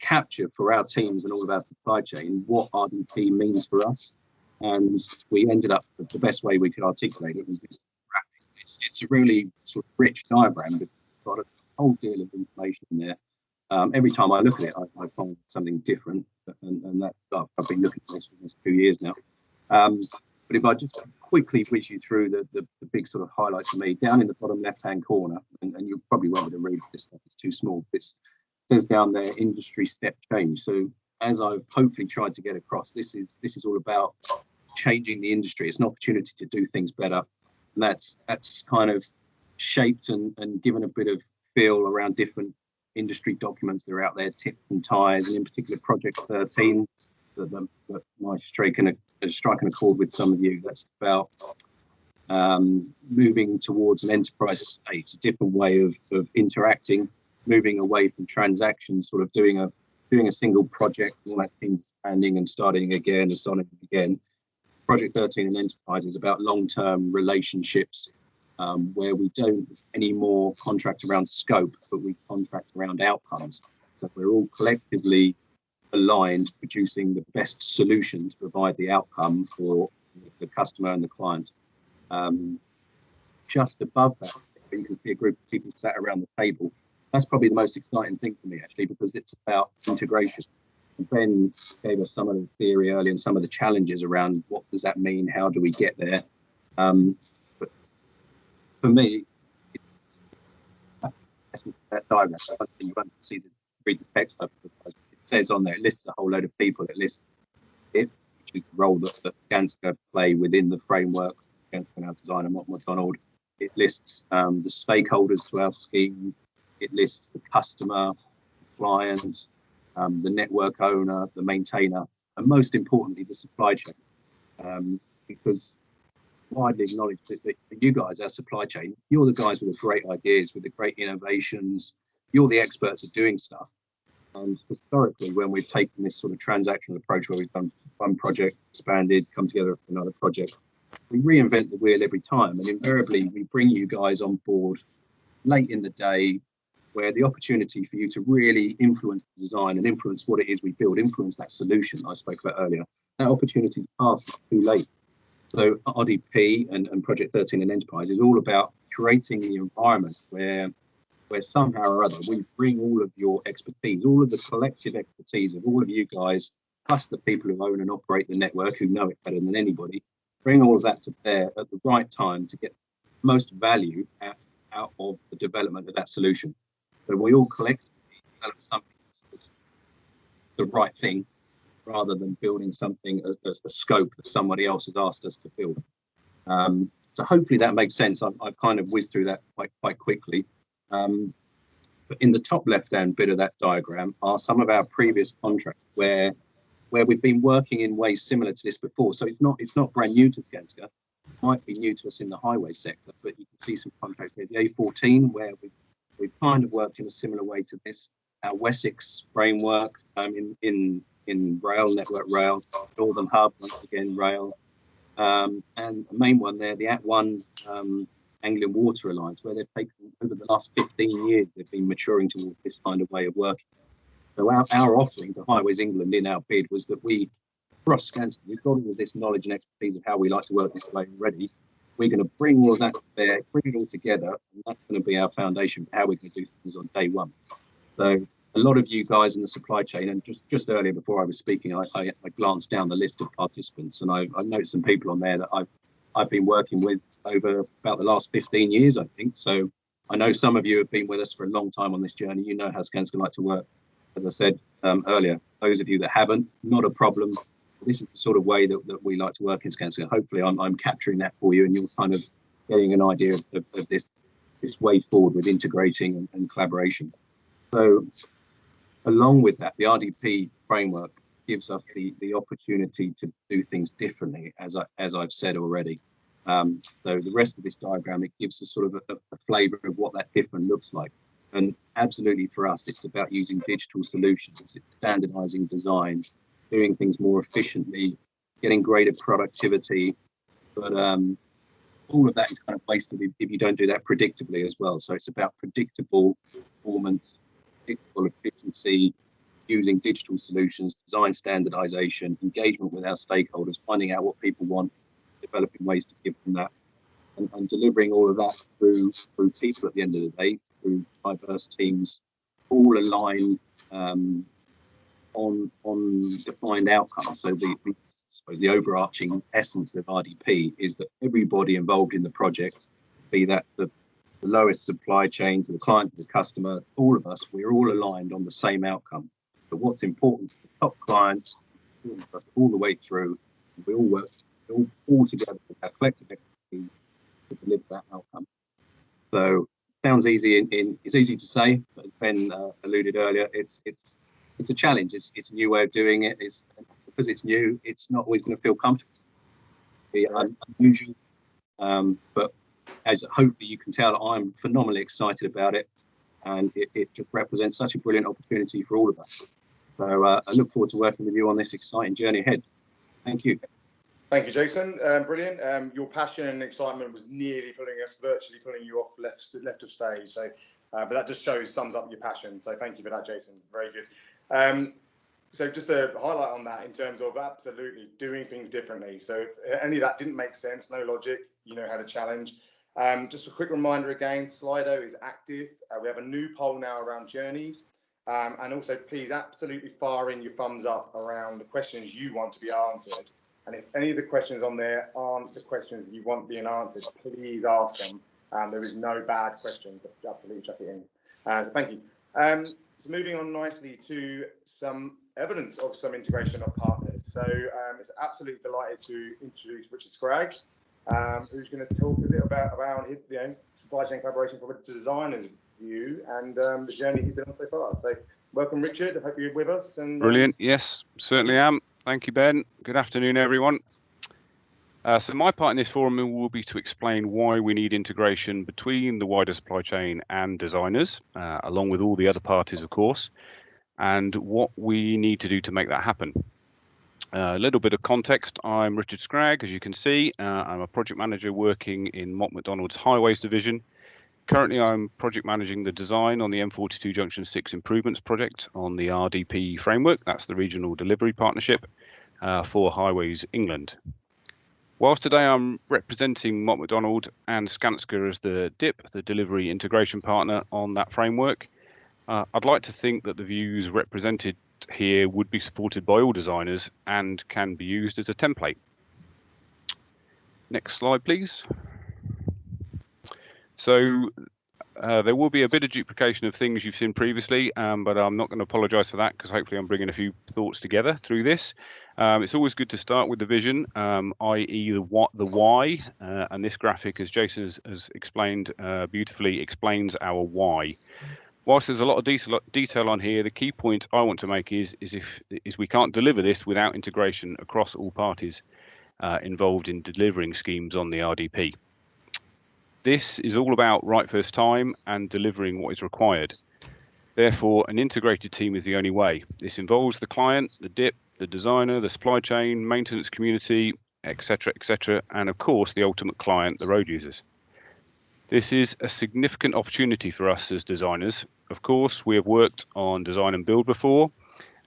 capture for our teams and all of our supply chain what RDP means for us. And we ended up, the best way we could articulate it was this graphic. It's a really sort of rich diagram, but it's got a whole deal of information in there. Every time I look at it, I find something different, and that I've been looking at this for almost 2 years now. But if I just quickly whiz you through the big sort of highlights for me, down in the bottom left-hand corner, and you probably won't be able to read this stuff, it's too small. It says down there, industry step change. So as I've hopefully tried to get across, this is all about changing the industry. It's an opportunity to do things better, and that's kind of shaped and given a bit of feel around different industry documents that are out there, tips and ties, and in particular Project 13 that might strike an accord with some of you. That's about moving towards an enterprise state, a different way of interacting, moving away from transactions, sort of doing a single project, all that things expanding and starting again. Project 13 and enterprise is about long-term relationships, where we don't anymore contract around scope, but we contract around outcomes. So we're all collectively aligned, producing the best solution to provide the outcome for the customer and the client. Just above that, you can see a group of people sat around the table. That's probably the most exciting thing for me, actually, because it's about integration. Ben gave us some of the theory earlier and some of the challenges around what does that mean, how do we get there. But for me, that diagram, you won't see read the text up. It says on there, it lists a whole load of people. It lists it, which is the role that Skanska play within the framework. Skanska now design and McDonald. It lists the stakeholders to our scheme. It lists the customer, the client, the network owner, the maintainer, and most importantly, the supply chain. Because widely acknowledged that you guys, our supply chain, you're the guys with the great ideas, with the great innovations. You're the experts at doing stuff. And historically, when we've taken this sort of transactional approach where we've done one project, expanded, come together for another project, we reinvent the wheel every time. And invariably, we bring you guys on board late in the day where the opportunity for you to really influence the design and influence what it is we build, influence that solution I spoke about earlier, that opportunity is past too late. So RDP and Project 13 and Enterprise is all about creating the environment where somehow or other we bring all of your expertise, all of the collective expertise of all of you guys, plus the people who own and operate the network, who know it better than anybody, bring all of that to bear at the right time to get most value out of the development of that solution. So we all collectively develop something that's the right thing, rather than building something as a scope that somebody else has asked us to build. So hopefully that makes sense. I've kind of whizzed through that quite quickly. But in the top left-hand bit of that diagram are some of our previous contracts where we've been working in ways similar to this before. So it's not brand new to Skanska. It might be new to us in the highway sector, but you can see some contracts here. The A14, where we've kind of worked in a similar way to this. Our Wessex framework in rail, Network Rail, Northern Hub, once again, rail. And the main one there, the At1 Anglian Water Alliance, where they've taken, over the last 15 years, they've been maturing towards this kind of way of working. So our offering to Highways England in our bid was that we, across Skanska, we've got all this knowledge and expertise of how we like to work this way already. We're going to bring all of that to bear, bring it all together, and that's going to be our foundation for how we're going to do things on day one. So a lot of you guys in the supply chain, and just earlier before I was speaking, I glanced down the list of participants, and I noticed some people on there that I've been working with over about the last 15 years, I think. So I know some of you have been with us for a long time on this journey. You know how Skanska like to work. As I said earlier, those of you that haven't, not a problem. This is the sort of way that we like to work in Skanska. Hopefully I'm capturing that for you, and you're kind of getting an idea of this way forward with integrating and collaboration. So along with that, the RDP framework gives us the opportunity to do things differently, as I've said already. So the rest of this diagram, it gives us sort of a flavour of what that different looks like. And absolutely for us, it's about using digital solutions, it's standardising design, doing things more efficiently, getting greater productivity. But all of that is kind of wasted if you don't do that predictably as well. So it's about predictable performance, predictable efficiency, using digital solutions, design standardization, engagement with our stakeholders, finding out what people want, developing ways to give them that, and delivering all of that through people at the end of the day, through diverse teams, all aligned on defined outcomes. So I suppose the overarching essence of RDP is that everybody involved in the project, be that the lowest supply chain to the client, to the customer, all of us, we're all aligned on the same outcome. But what's important to the top clients, all the way through, we all work all together with our collective expertise to deliver that outcome. So sounds easy it's easy to say, but as Ben alluded earlier, it's a challenge. It's a new way of doing it. It's because it's new, it's not always going to feel comfortable. It's unusual, but as hopefully you can tell, I'm phenomenally excited about it, and it just represents such a brilliant opportunity for all of us. So I look forward to working with you on this exciting journey ahead. Thank you. Thank you, Jason. Brilliant. Your passion and excitement was nearly virtually pulling you off left of stage. So, but that just sums up your passion. So thank you for that, Jason. Very good. So just a highlight on that in terms of absolutely doing things differently. So if any of that didn't make sense, no logic, you know how to challenge. Just a quick reminder again, Slido is active. We have a new poll now around journeys. And also, please absolutely fire in your thumbs up around the questions you want to be answered. And if any of the questions on there aren't the questions you want being answered, please ask them. There is no bad question, but absolutely chuck it in. So thank you. So moving on nicely to some evidence of some integration of partners. So it's absolutely delighted to introduce Richard Scragg, who's going to talk a bit about supply chain collaboration from a designer's view and the journey he's done so far. So welcome, Richard. I hope you're with us. And brilliant. Yes, certainly am. Thank you, Ben. Good afternoon, everyone. So my part in this forum will be to explain why we need integration between the wider supply chain and designers, along with all the other parties, of course, and what we need to do to make that happen. A little bit of context. I'm Richard Scragg, as you can see. I'm a project manager working in Mott MacDonald's Highways division. Currently, I'm project managing the design on the M42 Junction 6 improvements project on the RDP framework. That's the Regional Delivery Partnership for Highways England. Whilst today I'm representing Mott MacDonald and Skanska as the DIP, the Delivery Integration Partner on that framework, I'd like to think that the views represented here would be supported by all designers and can be used as a template. Next slide, please. So there will be a bit of duplication of things you've seen previously, but I'm not going to apologise for that because hopefully I'm bringing a few thoughts together through this. It's always good to start with the vision, i.e. the why, and this graphic, as Jason has explained beautifully, explains our why. Whilst there's a lot of detail on here, the key point I want to make is we can't deliver this without integration across all parties involved in delivering schemes on the RDP. This is all about right first time and delivering what is required. Therefore, an integrated team is the only way. This involves the client, the DIP, the designer, the supply chain, maintenance community, etc., and of course the ultimate client, the road users. This is a significant opportunity for us as designers. Of course, we have worked on design and build before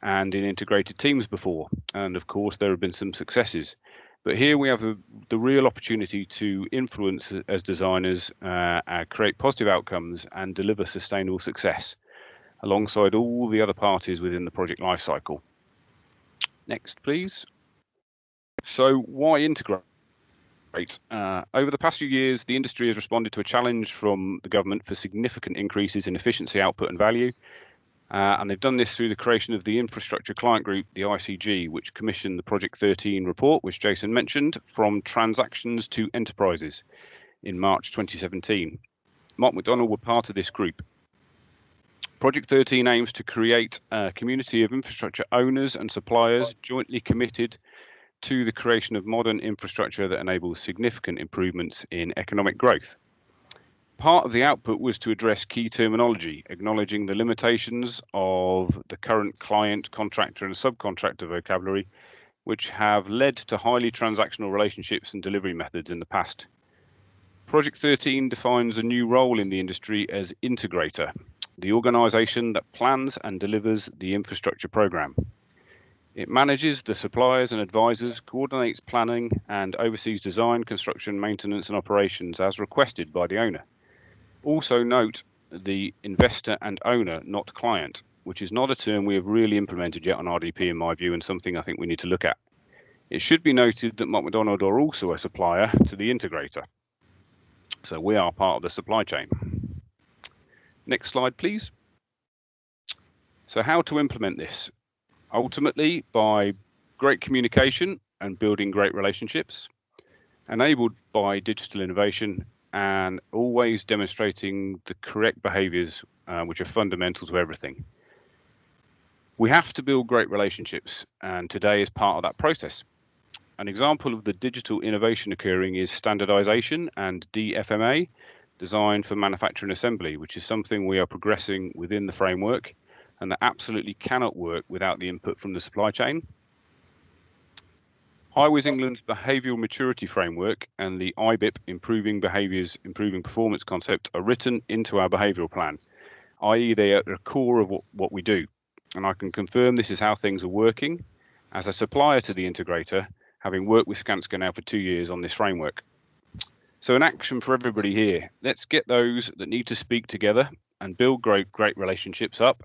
and in integrated teams before, and of course there have been some successes. But here we have the real opportunity to influence as designers, create positive outcomes and deliver sustainable success alongside all the other parties within the project lifecycle. Next, please. So why integrate? Over the past few years, the industry has responded to a challenge from the government for significant increases in efficiency, output and value. And they've done this through the creation of the Infrastructure Client Group, the ICG, which commissioned the Project 13 report, which Jason mentioned, From Transactions to Enterprises in March 2017. Mott MacDonald were part of this group. Project 13 aims to create a community of infrastructure owners and suppliers jointly committed to the creation of modern infrastructure that enables significant improvements in economic growth. Part of the output was to address key terminology, acknowledging the limitations of the current client, contractor and subcontractor vocabulary, which have led to highly transactional relationships and delivery methods in the past. Project 13 defines a new role in the industry as integrator, the organisation that plans and delivers the infrastructure programme. It manages the suppliers and advisors, coordinates planning and oversees design, construction, maintenance and operations as requested by the owner. Also note the investor and owner, not client, which is not a term we have really implemented yet on RDP in my view, and something I think we need to look at. It should be noted that Mott MacDonald are also a supplier to the integrator. So we are part of the supply chain. Next slide, please. So how to implement this? Ultimately, by great communication and building great relationships, enabled by digital innovation and always demonstrating the correct behaviours which are fundamental to everything. We have to build great relationships, and today is part of that process. An example of the digital innovation occurring is standardisation and DFMA, Design for Manufacturing Assembly, which is something we are progressing within the framework and that absolutely cannot work without the input from the supply chain. Highways England's behavioural maturity framework and the IBIP, Improving Behaviours, Improving Performance concept are written into our behavioural plan, i.e. they are at the core of what we do. And I can confirm this is how things are working as a supplier to the integrator, having worked with Skanska now for 2 years on this framework. So an action for everybody here. Let's get those that need to speak together and build great relationships up.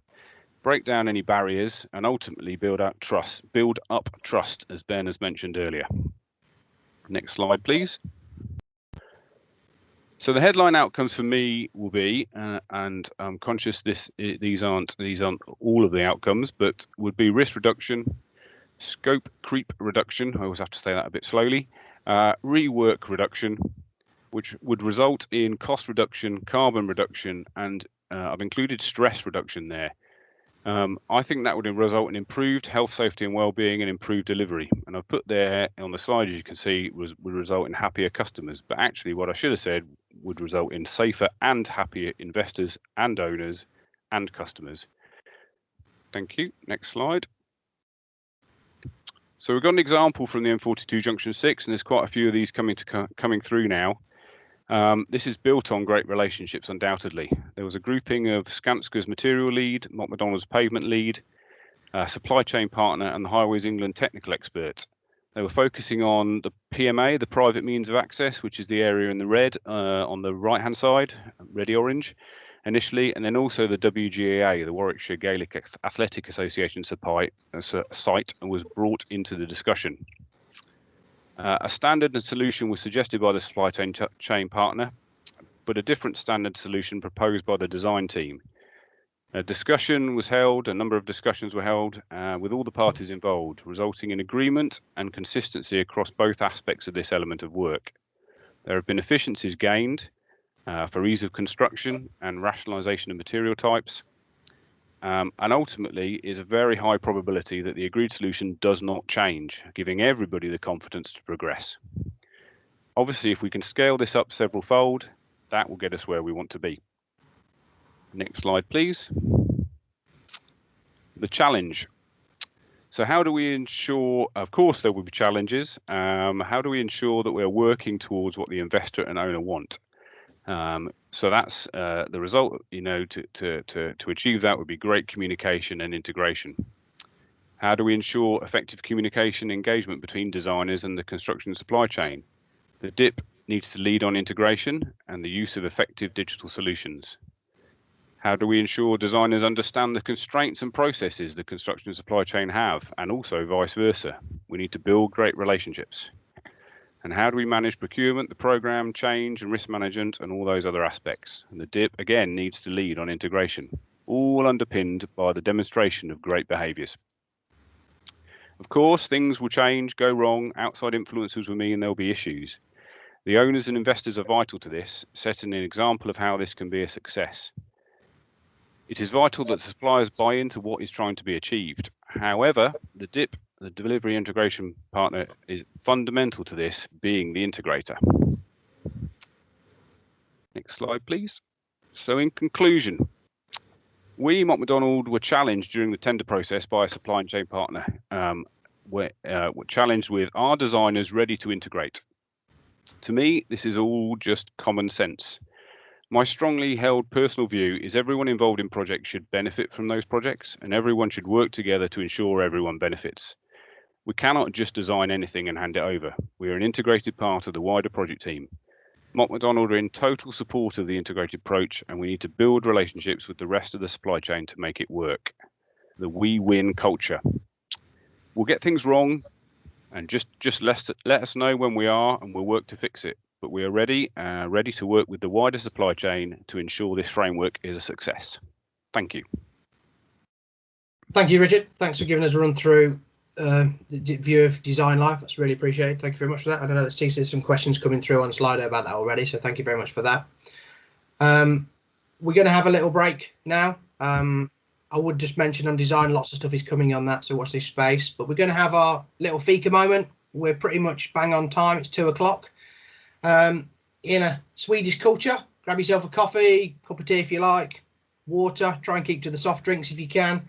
break down any barriers, and ultimately build up trust, as Ben has mentioned earlier. Next slide, please. So the headline outcomes for me will be, and I'm conscious these aren't all of the outcomes, but would be risk reduction, scope creep reduction. I always have to say that a bit slowly. Rework reduction, which would result in cost reduction, carbon reduction, and I've included stress reduction there. I think that would result in improved health, safety and well-being and improved delivery. And I've put there on the slide, as you can see, would result in happier customers. But actually what I should have said would result in safer and happier investors and owners and customers. Thank you. Next slide. So we've got an example from the M42 Junction 6, and there's quite a few of these coming through now. This is built on great relationships, undoubtedly. There was a grouping of Skanska's material lead, Mott MacDonald's pavement lead, supply chain partner, and the Highways England technical expert. They were focusing on the PMA, the private means of access, which is the area in the red on the right-hand side, reddy-orange, initially, and then also the WGAA, the Warwickshire Gaelic Athletic Association site, and was brought into the discussion. A standard solution was suggested by the supply chain partner, but a different standard solution proposed by the design team. A discussion was held, a number of discussions were held with all the parties involved, resulting in agreement and consistency across both aspects of this element of work. There have been efficiencies gained for ease of construction and rationalisation of material types, and ultimately is a very high probability that the agreed solution does not change, giving everybody the confidence to progress. Obviously, if we can scale this up several fold, that will get us where we want to be. Next slide, please. The challenge. So how do we ensure, of course there will be challenges, how do we ensure that we're working towards what the investor and owner want? So that's the result, to achieve that would be great communication and integration. How do we ensure effective communication and engagement between designers and the construction supply chain? The DIP needs to lead on integration and the use of effective digital solutions. How do we ensure designers understand the constraints and processes the construction supply chain have, and also vice versa? We need to build great relationships. And how do we manage procurement, the program, change and risk management and all those other aspects? And the DIP, again, needs to lead on integration, all underpinned by the demonstration of great behaviours. Of course, things will change, go wrong, outside influences will mean there'll be issues. The owners and investors are vital to this, setting an example of how this can be a success. It is vital that suppliers buy into what is trying to be achieved. However, the DIP, the delivery integration partner, is fundamental to this, being the integrator. Next slide, please. So in conclusion, we, Mott MacDonald, were challenged during the tender process by a supply chain partner. We're challenged with, are designers ready to integrate? To me, this is all just common sense. My strongly held personal view is everyone involved in projects should benefit from those projects, and everyone should work together to ensure everyone benefits. We cannot just design anything and hand it over. We are an integrated part of the wider project team. Mott MacDonald are in total support of the integrated approach, and we need to build relationships with the rest of the supply chain to make it work. The we win culture. We'll get things wrong, and just let us know when we are, and we'll work to fix it. But we are ready to work with the wider supply chain to ensure this framework is a success. Thank you. Thank you, Richard. Thanks for giving us a run through the view of design life. That's really appreciated. Thank you very much for that. I don't know that there's some questions coming through on Slido about that already, so thank you very much for that. We're going to have a little break now. I would just mention on design, lots of stuff is coming on that, so watch this space. But we're going to have our little fika moment. We're pretty much bang on time. It's 2 o'clock. In a Swedish culture, grab yourself a coffee, cup of tea if you like, water, try and keep to the soft drinks if you can,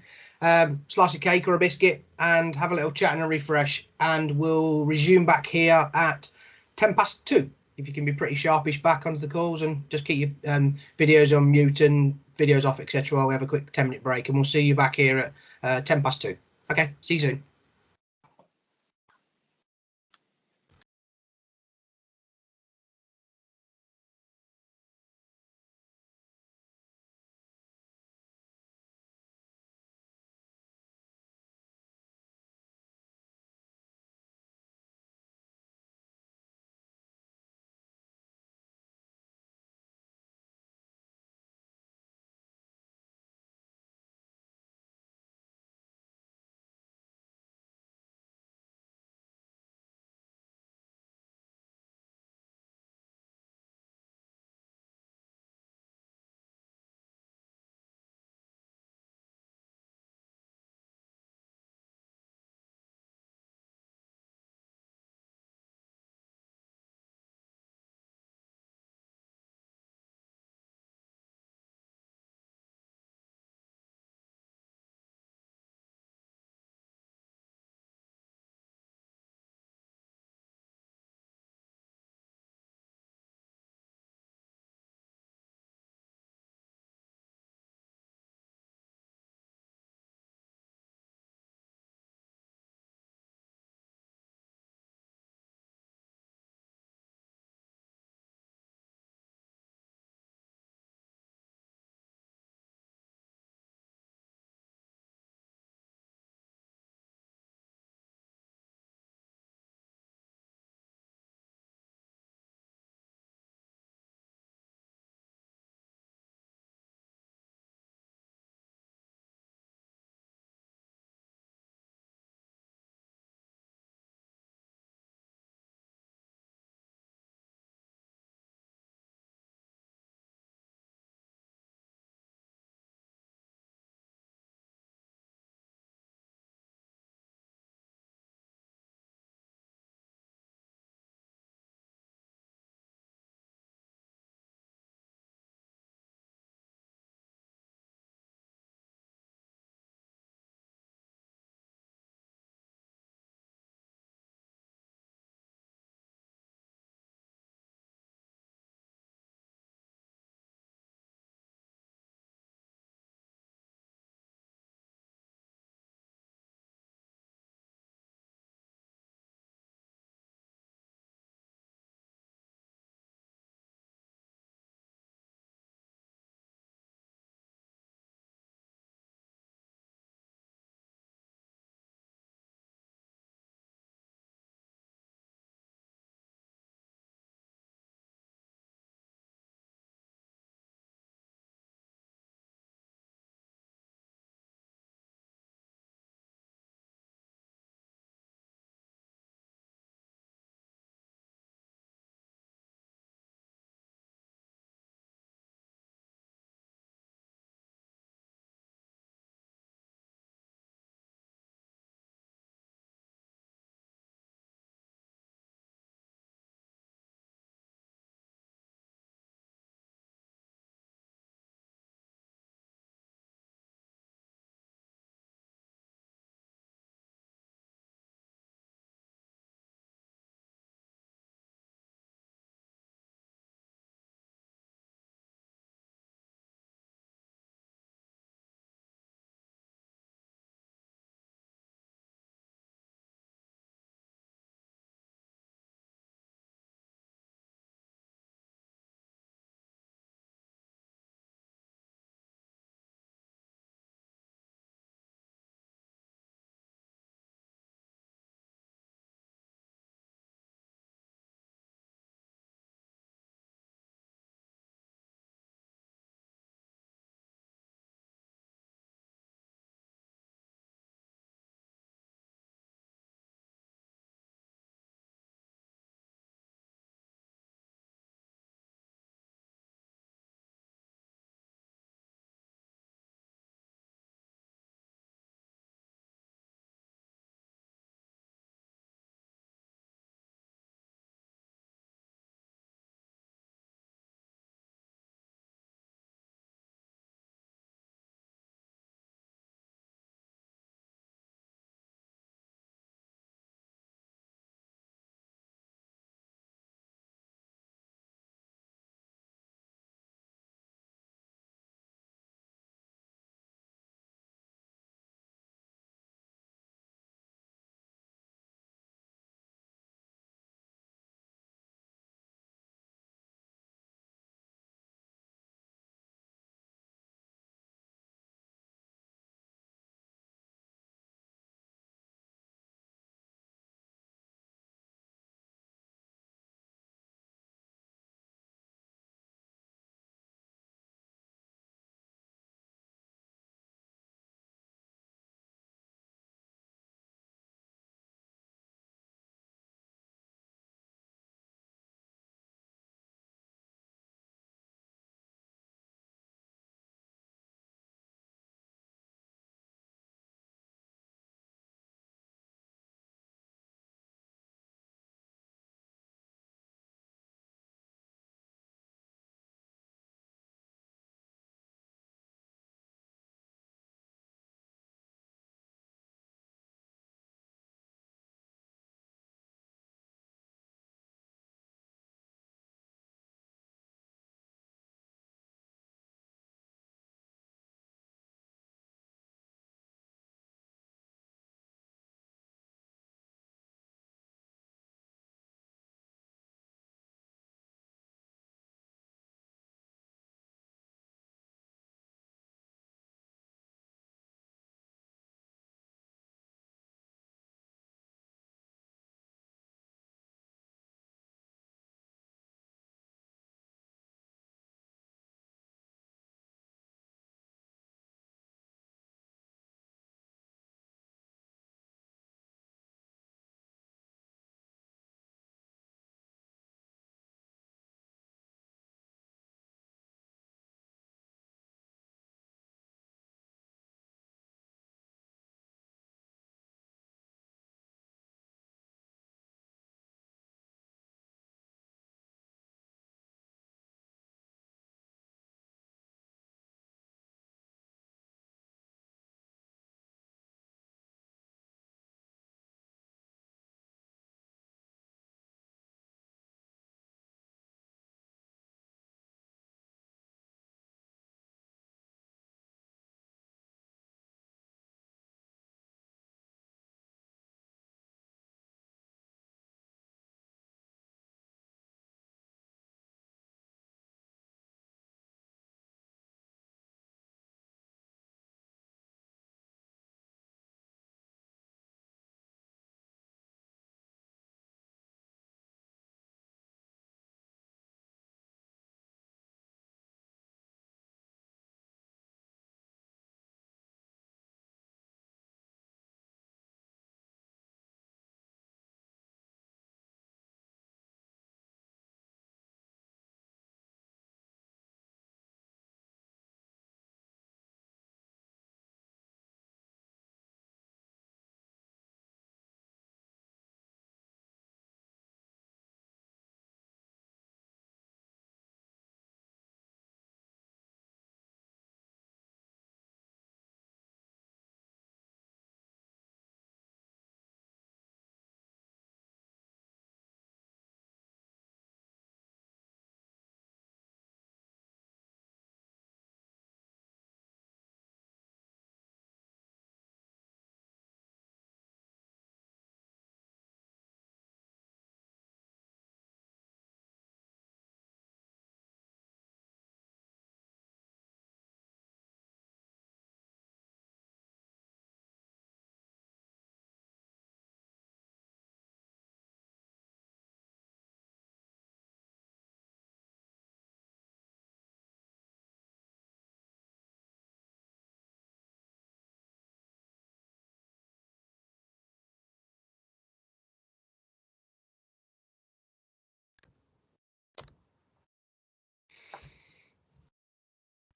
slice of cake or a biscuit, and have a little chat and a refresh. And we'll resume back here at 2:10. If you can be pretty sharpish back onto the calls and just keep your videos on mute and videos off, etc. while we have a quick 10-minute break, and we'll see you back here at 2:10. Okay, see you soon.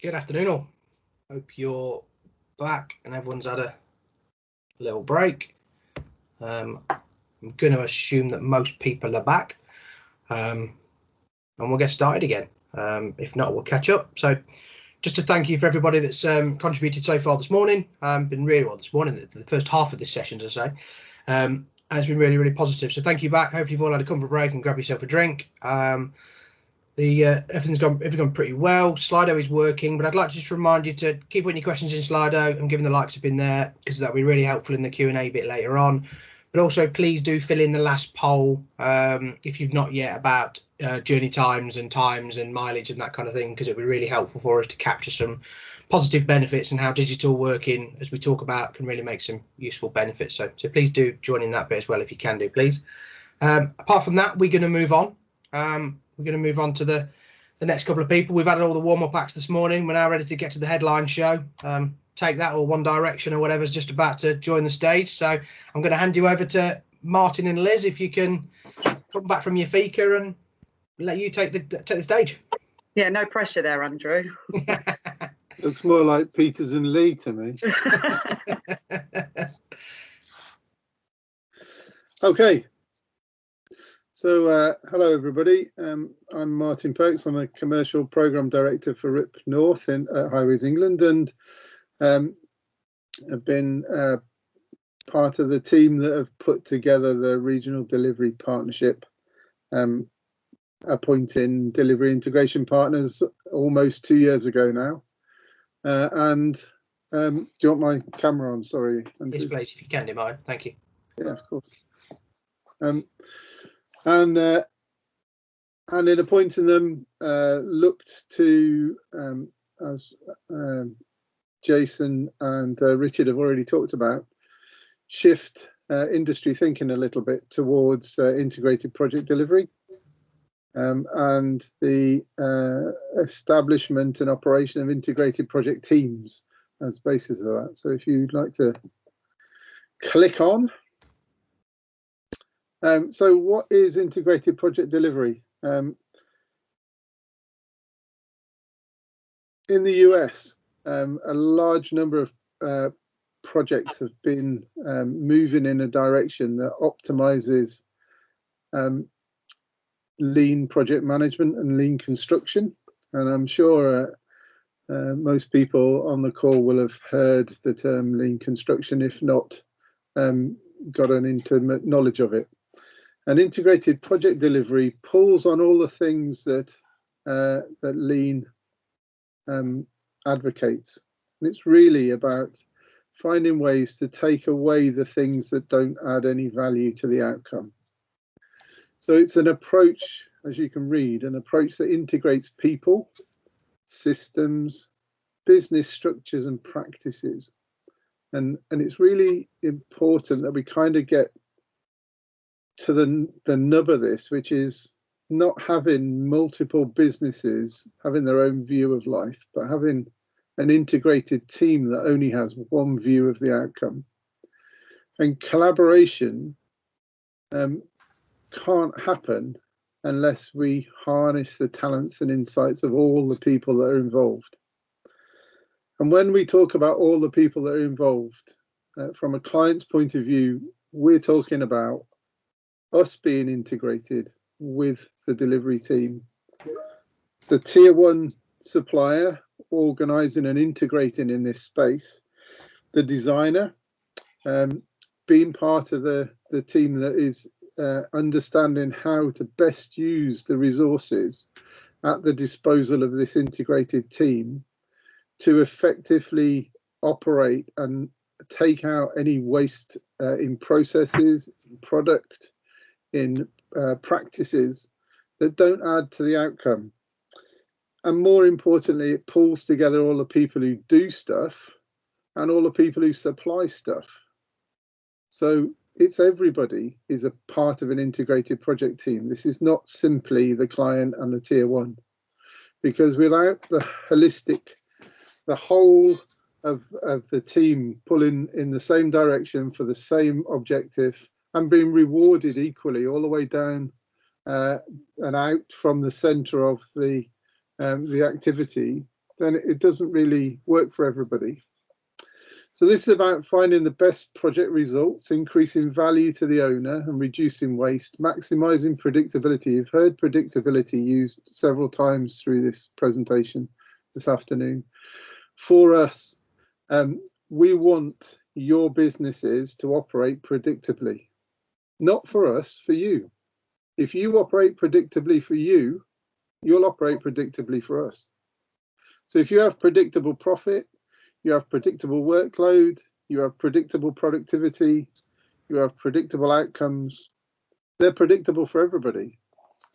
Good afternoon all. Hope you're back and everyone's had a little break. I'm going to assume that most people are back, and we'll get started again. If not, we'll catch up. So just to thank you for everybody that's contributed so far this morning. Been really well this morning, the first half of this session, as I say. Has been really, really positive. So thank you back. Hopefully you've all had a comfort break and grab yourself a drink. Everything's gone pretty well. Slido is working, but I'd like to just remind you to keep putting your questions in Slido. I'm giving the likes up in there because that'll be really helpful in the Q&A bit later on. But also please do fill in the last poll if you've not yet, about journey times and mileage and that kind of thing, because it'll be really helpful for us to capture some positive benefits and how digital working, as we talk about, can really make some useful benefits. So please do join in that bit as well if you can do, please. Apart from that, we're going to move on. We're going to move on to the next couple of people. We've had all the warm-up acts this morning. We're now ready to get to the headline show. Take That or One Direction or whatever's just about to join the stage. So I'm going to hand you over to Martin and Liz, if you can come back from your fika and let you take the stage. Yeah, no pressure there, Andrew. Looks more like Peters and Lee to me. Okay. So hello everybody, I'm Martin Pokes. I'm a Commercial Programme Director for RIP North at Highways England, and have been part of the team that have put together the Regional Delivery Partnership, appointing delivery integration partners almost 2 years ago now. Do you want my camera on? Sorry, Andrew. Yes, please, if you can do mine. Thank you. Yeah, of course. And in appointing them, looked to, as Jason and Richard have already talked about, shift industry thinking a little bit towards integrated project delivery, and the establishment and operation of integrated project teams as basis of that. So if you'd like to click on. So what is integrated project delivery? In the US, a large number of projects have been moving in a direction that optimizes lean project management and lean construction. And I'm sure most people on the call will have heard the term lean construction, if not got an intimate knowledge of it. And integrated project delivery pulls on all the things that that lean advocates. And it's really about finding ways to take away the things that don't add any value to the outcome. So it's an approach, as you can read, an approach that integrates people, systems, business structures and practices. And it's really important that we kind of get to the nub of this, which is not having multiple businesses having their own view of life, but having an integrated team that only has one view of the outcome. And collaboration can't happen unless we harness the talents and insights of all the people that are involved. And when we talk about all the people that are involved, from a client's point of view, we're talking about us being integrated with the delivery team, the tier one supplier organising and integrating in this space, the designer being part of the team that is understanding how to best use the resources at the disposal of this integrated team to effectively operate and take out any waste in processes, in product, in practices that don't add to the outcome. And more importantly, it pulls together all the people who do stuff and all the people who supply stuff. So it's everybody is a part of an integrated project team. This is not simply the client and the tier one, because without the holistic, the whole of the team pulling in the same direction for the same objective and being rewarded equally all the way down and out from the center of the activity, then it doesn't really work for everybody. So this is about finding the best project results, increasing value to the owner and reducing waste, maximising predictability. You've heard predictability used several times through this presentation this afternoon. For us, we want your businesses to operate predictably. Not for us, for you. If you operate predictably for you, you'll operate predictably for us. So if you have predictable profit, you have predictable workload, you have predictable productivity, you have predictable outcomes, they're predictable for everybody.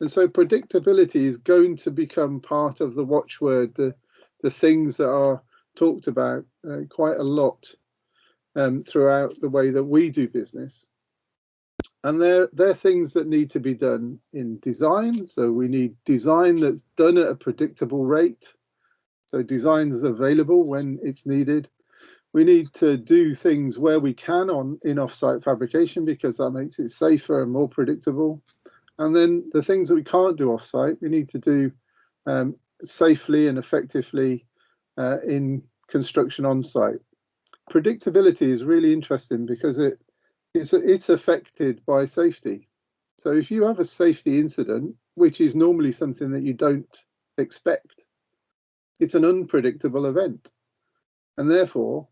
And so predictability is going to become part of the watchword, the things that are talked about quite a lot throughout the way that we do business. And they're things that need to be done in design. So we need design that's done at a predictable rate. So design is available when it's needed. We need to do things where we can in offsite fabrication, because that makes it safer and more predictable. And then the things that we can't do offsite, we need to do safely and effectively in construction on site. Predictability is really interesting because it's affected by safety. So if you have a safety incident, which is normally something that you don't expect, it's an unpredictable event. And therefore,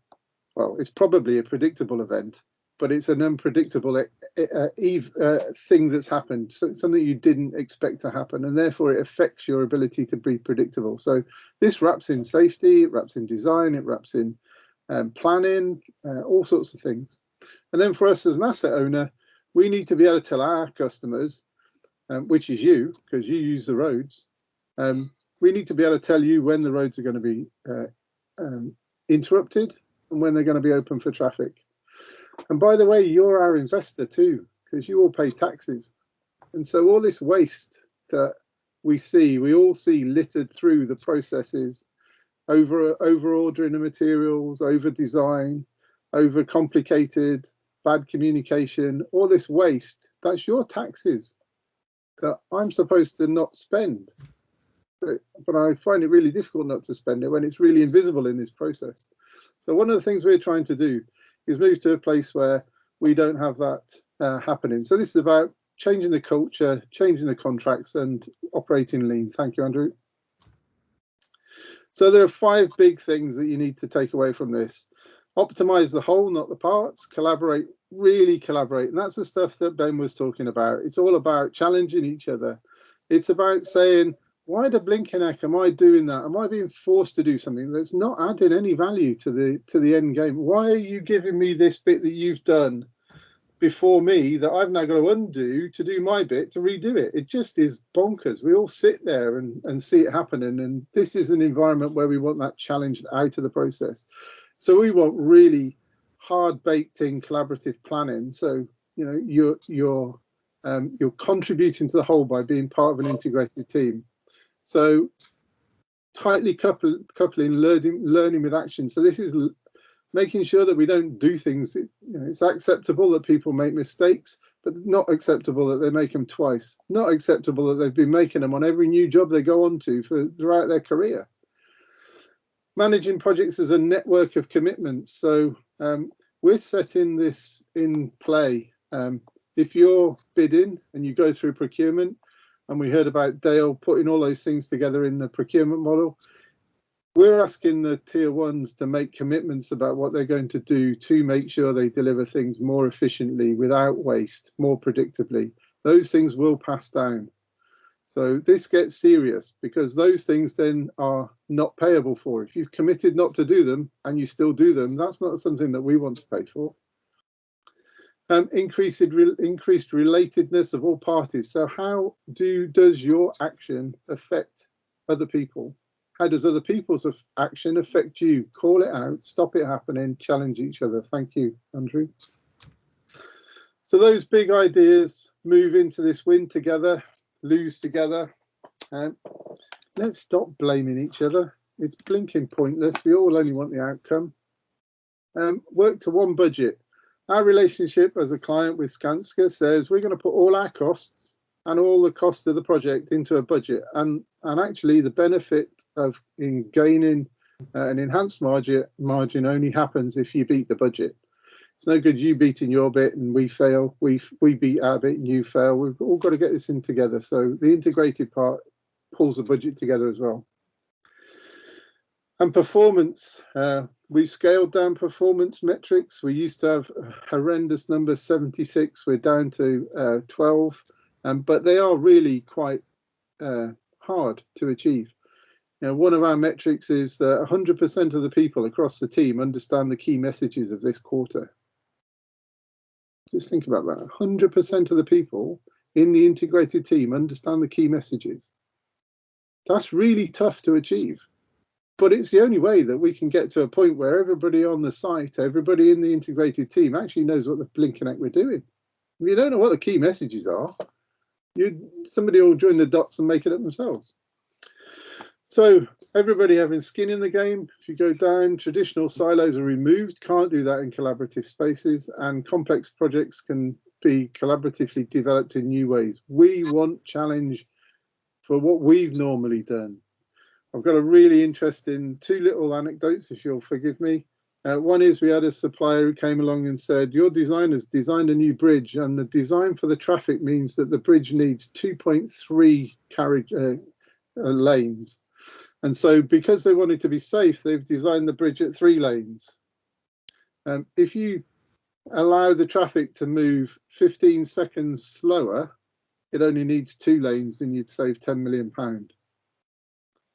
well, it's probably a predictable event, but it's an unpredictable thing that's happened, so something you didn't expect to happen, and therefore it affects your ability to be predictable. So this wraps in safety, it wraps in design, it wraps in planning, all sorts of things. And then for us as an asset owner, we need to be able to tell our customers, which is you, because you use the roads, we need to be able to tell you when the roads are going to be interrupted and when they're going to be open for traffic. And by the way, you're our investor too, because you all pay taxes. And so all this waste that we all see littered through the processes, over ordering the materials, over design, over complicated, bad communication, all this waste, that's your taxes that I'm supposed to not spend. But I find it really difficult not to spend it when it's really invisible in this process. So one of the things we're trying to do is move to a place where we don't have that happening. So this is about changing the culture, changing the contracts, and operating lean. Thank you, Andrew. So there are 5 big things that you need to take away from this. Optimize the whole, not the parts. Collaborate, really collaborate. And that's the stuff that Ben was talking about. It's all about challenging each other. It's about saying, why the blinking heck am I doing that? Am I being forced to do something that's not adding any value to the end game? Why are you giving me this bit that you've done before me that I've now got to undo to do my bit to redo it? It just is bonkers. We all sit there and see it happening. And this is an environment where we want that challenge out of the process. So we want really hard baked in collaborative planning. So, you know, you're contributing to the whole by being part of an integrated team. So tightly coupling learning with action. So this is making sure that we don't do things. You know, it's acceptable that people make mistakes, but not acceptable that they make them twice. Not acceptable that they've been making them on every new job they go on to throughout their career. Managing projects as a network of commitments. So we're setting this in play. If you're bidding and you go through procurement, and we heard about Dale putting all those things together in the procurement model, we're asking the tier ones to make commitments about what they're going to do to make sure they deliver things more efficiently, without waste, more predictably. Those things will pass down. So this gets serious, because those things then are not payable for. If you've committed not to do them and you still do them, that's not something that we want to pay for. Increased relatedness of all parties. So how does your action affect other people? How does other people's action affect you? Call it out, stop it happening, challenge each other. Thank you, Andrew. So those big ideas move into this win together, lose together. Let's stop blaming each other. It's blinking pointless. We all only want the outcome. Work to one budget. Our relationship as a client with Skanska says we're going to put all our costs and all the cost of the project into a budget. And actually the benefit of in gaining an enhanced margin only happens if you beat the budget. It's no good you beating your bit and we fail, we beat our bit and you fail. We've all got to get this in together. So the integrated part pulls the budget together as well. And performance, we've scaled down performance metrics. We used to have horrendous numbers, 76, we're down to 12, but they are really quite hard to achieve. You know, one of our metrics is that 100% of the people across the team understand the key messages of this quarter. Just think about that. 100% of the people in the integrated team understand the key messages. That's really tough to achieve, but it's the only way that we can get to a point where everybody on the site, everybody in the integrated team actually knows what the blinking heck we're doing. If you don't know what the key messages are, somebody will join the dots and make it up themselves. So everybody having skin in the game. If you go down, traditional silos are removed, can't do that in collaborative spaces, and complex projects can be collaboratively developed in new ways. We want challenge for what we've normally done. I've got a really interesting two little anecdotes, if you'll forgive me. One is we had a supplier who came along and said, your designers designed a new bridge, and the design for the traffic means that the bridge needs 2.3 carriage lanes. And so because they wanted to be safe, they've designed the bridge at 3 lanes. If you allow the traffic to move 15 seconds slower, it only needs 2 lanes and you'd save £10 million.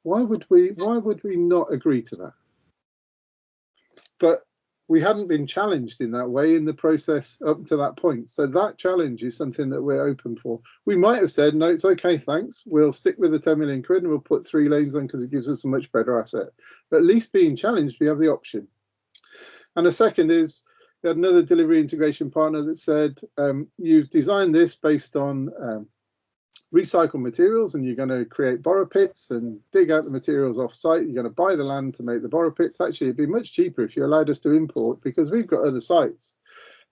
Why would we not agree to that? But we hadn't been challenged in that way in the process up to that point. So that challenge is something that we're open for. We might have said, no, it's okay, thanks. We'll stick with the 10 million quid and we'll put 3 lanes on because it gives us a much better asset. But at least being challenged, we have the option. And the second is, we had another delivery integration partner that said, you've designed this based on recycled materials and you're going to create borrow pits and dig out the materials off site. You're going to buy the land to make the borrow pits. Actually, it'd be much cheaper if you allowed us to import, because we've got other sites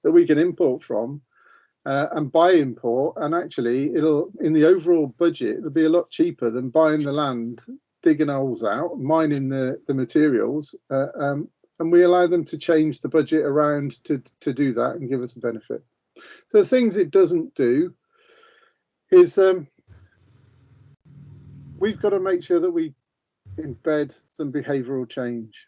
that we can import from and buy import. And actually, it'll, in the overall budget, it'll be a lot cheaper than buying the land, digging holes out, mining the materials. And we allow them to change the budget around to do that and give us a benefit. So the things it doesn't do is we've got to make sure that we embed some behavioural change.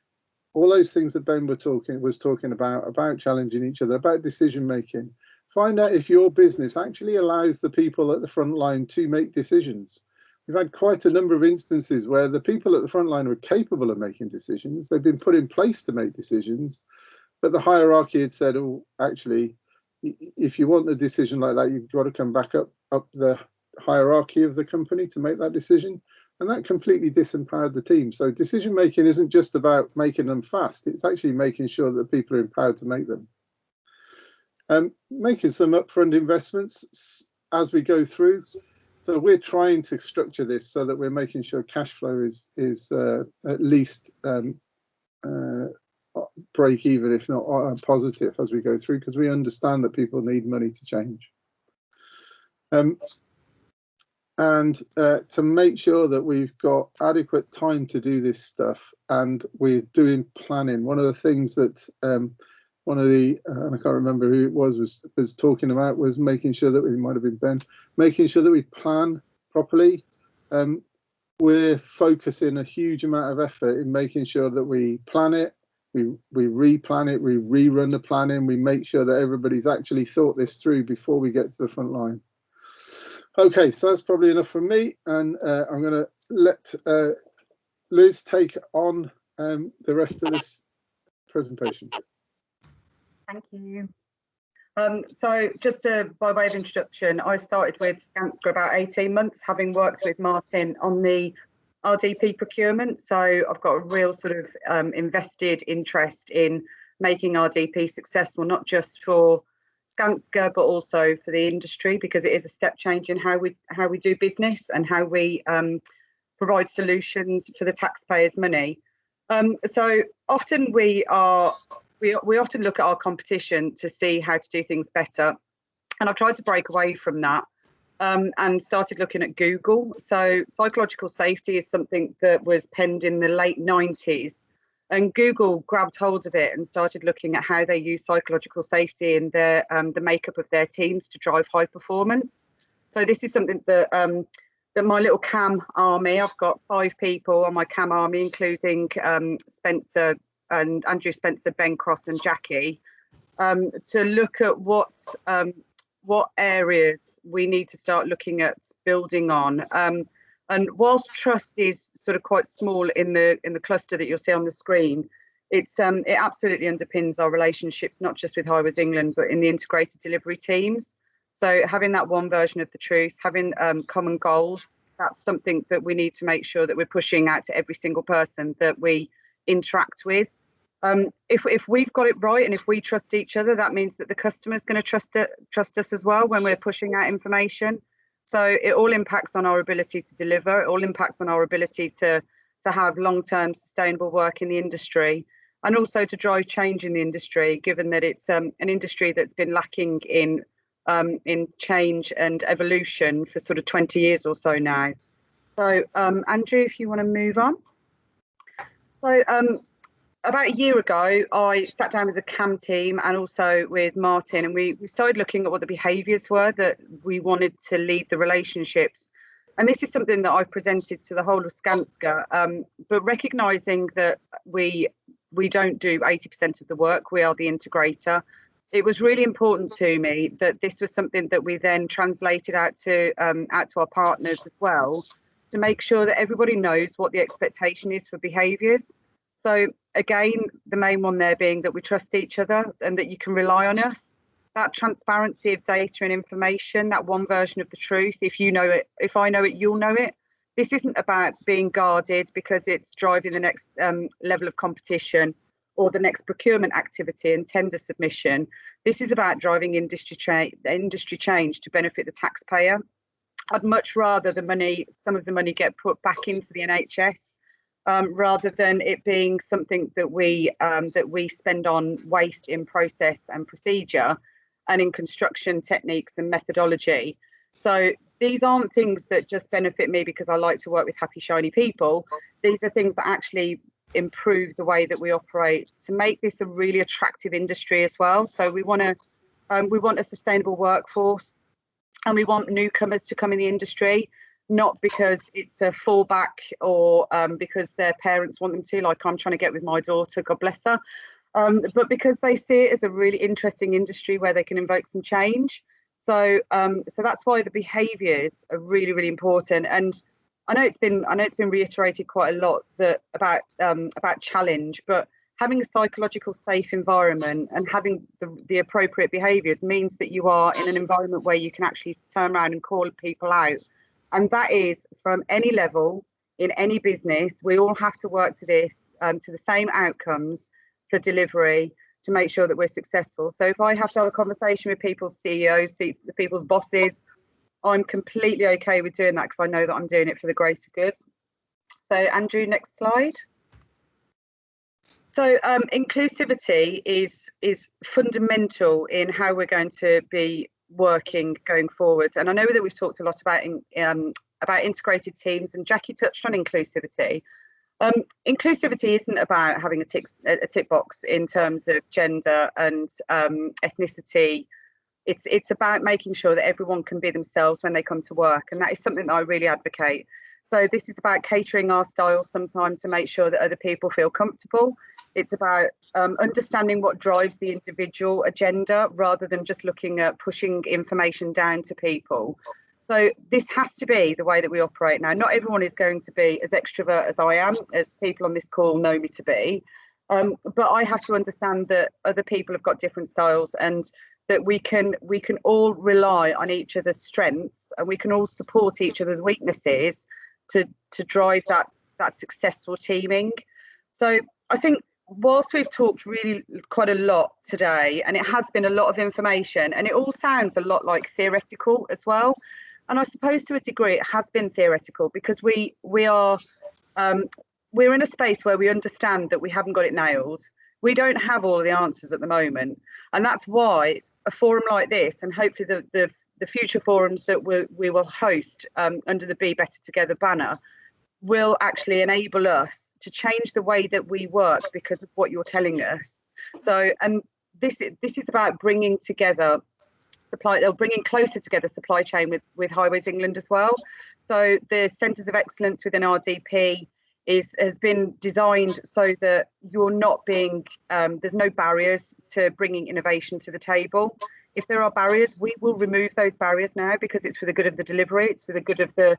All those things that Ben was talking about challenging each other, about decision making. Find out if your business actually allows the people at the front line to make decisions. We've had quite a number of instances where the people at the front line were capable of making decisions. They've been put in place to make decisions, but the hierarchy had said, oh, actually, if you want a decision like that, you've got to come back up the hierarchy of the company to make that decision, and that completely disempowered the team. So decision making isn't just about making them fast, it's actually making sure that people are empowered to make them. Making some upfront investments as we go through. So we're trying to structure this so that we're making sure cash flow is at least break even, if not positive, as we go through, because we understand that people need money to change. And to make sure that we've got adequate time to do this stuff, and we're doing planning. One of the things that one of the, and I can't remember who it was talking about, was making sure that, we might have been Ben, making sure that we plan properly. We're focusing a huge amount of effort in making sure that we plan it, we replan it, we rerun the planning, we make sure that everybody's actually thought this through before we get to the front line. Okay, so that's probably enough from me, and I'm going to let Liz take on the rest of this presentation. Thank you. So just by way of introduction, I started with Skanska about 18 months, having worked with Martin on the RDP procurement. So I've got a real sort of invested interest in making RDP successful, not just for Skanska, but also for the industry, because it is a step change in how we do business and how we provide solutions for the taxpayers' money. So often we often look at our competition to see how to do things better, and I've tried to break away from that and started looking at Google. So psychological safety is something that was penned in the late 90s, and Google grabbed hold of it and started looking at how they use psychological safety in their the makeup of their teams to drive high performance. So this is something that that my little CAM army, I've got 5 people on my CAM army, including Spencer and Andrew Spencer, Ben Cross and Jackie, to look at what areas we need to start looking at building on. And whilst trust is sort of quite small in the cluster that you'll see on the screen, it absolutely underpins our relationships, not just with Highways England, but in the integrated delivery teams. So having that one version of the truth, having common goals, that's something that we need to make sure that we're pushing out to every single person that we interact with. If we've got it right and if we trust each other, that means that the customer's going to trust us as well when we're pushing out information. So it all impacts on our ability to deliver. It all impacts on our ability to have long-term sustainable work in the industry, and also to drive change in the industry, given that it's an industry that's been lacking in change and evolution for sort of 20 years or so now. So Andrew, if you want to move on. So about a year ago, I sat down with the CAM team and also with Martin, and we started looking at what the behaviours were that we wanted to lead the relationships. And this is something that I've presented to the whole of Skanska, but recognising that we don't do 80% of the work, we are the integrator. It was really important to me that this was something that we then translated out to our partners as well, to make sure that everybody knows what the expectation is for behaviours. So again, the main one there being that we trust each other and that you can rely on us. That transparency of data and information, that one version of the truth. If you know it, if I know it, you'll know it. This isn't about being guarded because it's driving the next level of competition or the next procurement activity and tender submission. This is about driving industry change to benefit the taxpayer. I'd much rather some of the money get put back into the NHS rather than it being something that we spend on waste in process and procedure and in construction techniques and methodology. So these aren't things that just benefit me because I like to work with happy, shiny people. These are things that actually improve the way that we operate to make this a really attractive industry as well. So we want a sustainable workforce, and we want newcomers to come in the industry, not because it's a fallback or because their parents want them to, like I'm trying to get with my daughter, God bless her, but because they see it as a really interesting industry where they can invoke some change. So that's why the behaviours are really, really important. And I know it's been reiterated quite a lot about challenge, but having a psychological safe environment and having the appropriate behaviours means that you are in an environment where you can actually turn around and call people out. And that is from any level in any business. We all have to work to this, to the same outcomes for delivery to make sure that we're successful. So if I have to have a conversation with people's CEOs, people's bosses, I'm completely okay with doing that because I know that I'm doing it for the greater good. So Andrew, next slide. So inclusivity is fundamental in how we're going to be working going forwards. And I know that we've talked a lot about integrated teams, and Jackie touched on inclusivity. Inclusivity isn't about having a tick box in terms of gender and ethnicity. It's about making sure that everyone can be themselves when they come to work, and that is something that I really advocate. So this is about catering our style sometimes to make sure that other people feel comfortable. It's about understanding what drives the individual agenda rather than just looking at pushing information down to people. So this has to be the way that we operate now. Not everyone is going to be as extrovert as I am, as people on this call know me to be. But I have to understand that other people have got different styles, and that we can all rely on each other's strengths, and we can all support each other's weaknesses to drive that successful teaming. So I think whilst we've talked really quite a lot today, and it has been a lot of information, and it all sounds a lot like theoretical as well, and I suppose to a degree it has been theoretical because we're in a space where we understand that we haven't got it nailed. We don't have all of the answers at the moment, and that's why a forum like this, and hopefully the future forums that we will host under the Be Better Together banner will actually enable us to change the way that we work because of what you're telling us. So, and this is about bringing together bringing closer together supply chain with Highways England as well. So the Centres of Excellence within RDP has been designed so that you're not being, there's no barriers to bringing innovation to the table. If there are barriers, we will remove those barriers now because it's for the good of the delivery, it's for the good of the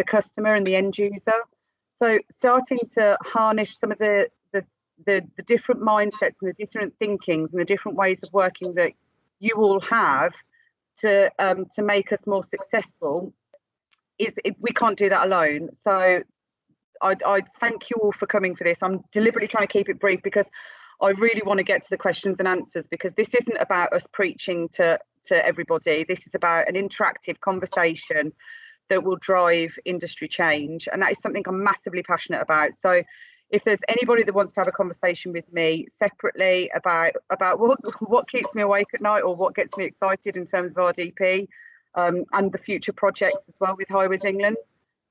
customer and the end user. So starting to harness some of the different mindsets and the different thinkings and the different ways of working that you all have to make us more successful we can't do that alone. So I thank you all for coming for this. I'm deliberately trying to keep it brief because I really want to get to the questions and answers, because this isn't about us preaching to everybody. This is about an interactive conversation that will drive industry change, and that is something I'm massively passionate about. So if there's anybody that wants to have a conversation with me separately about what keeps me awake at night or what gets me excited in terms of RDP and the future projects as well with Highways England,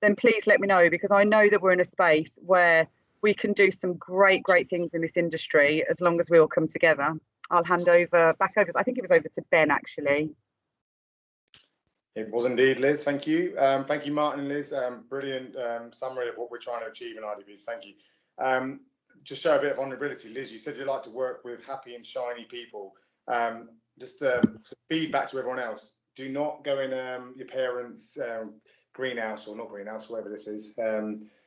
then please let me know, because I know that we're in a space where we can do some great things in this industry as long as we all come together. I'll hand back over, I think it was over to Ben actually. It was indeed, Liz. Thank you. Thank you, Martin and Liz. Brilliant summary of what we're trying to achieve in RDPs. Thank you. Just show a bit of vulnerability. Liz, you said you like to work with happy and shiny people. Just feedback to everyone else. Do not go in your parents' greenhouse, or not greenhouse, whatever this is.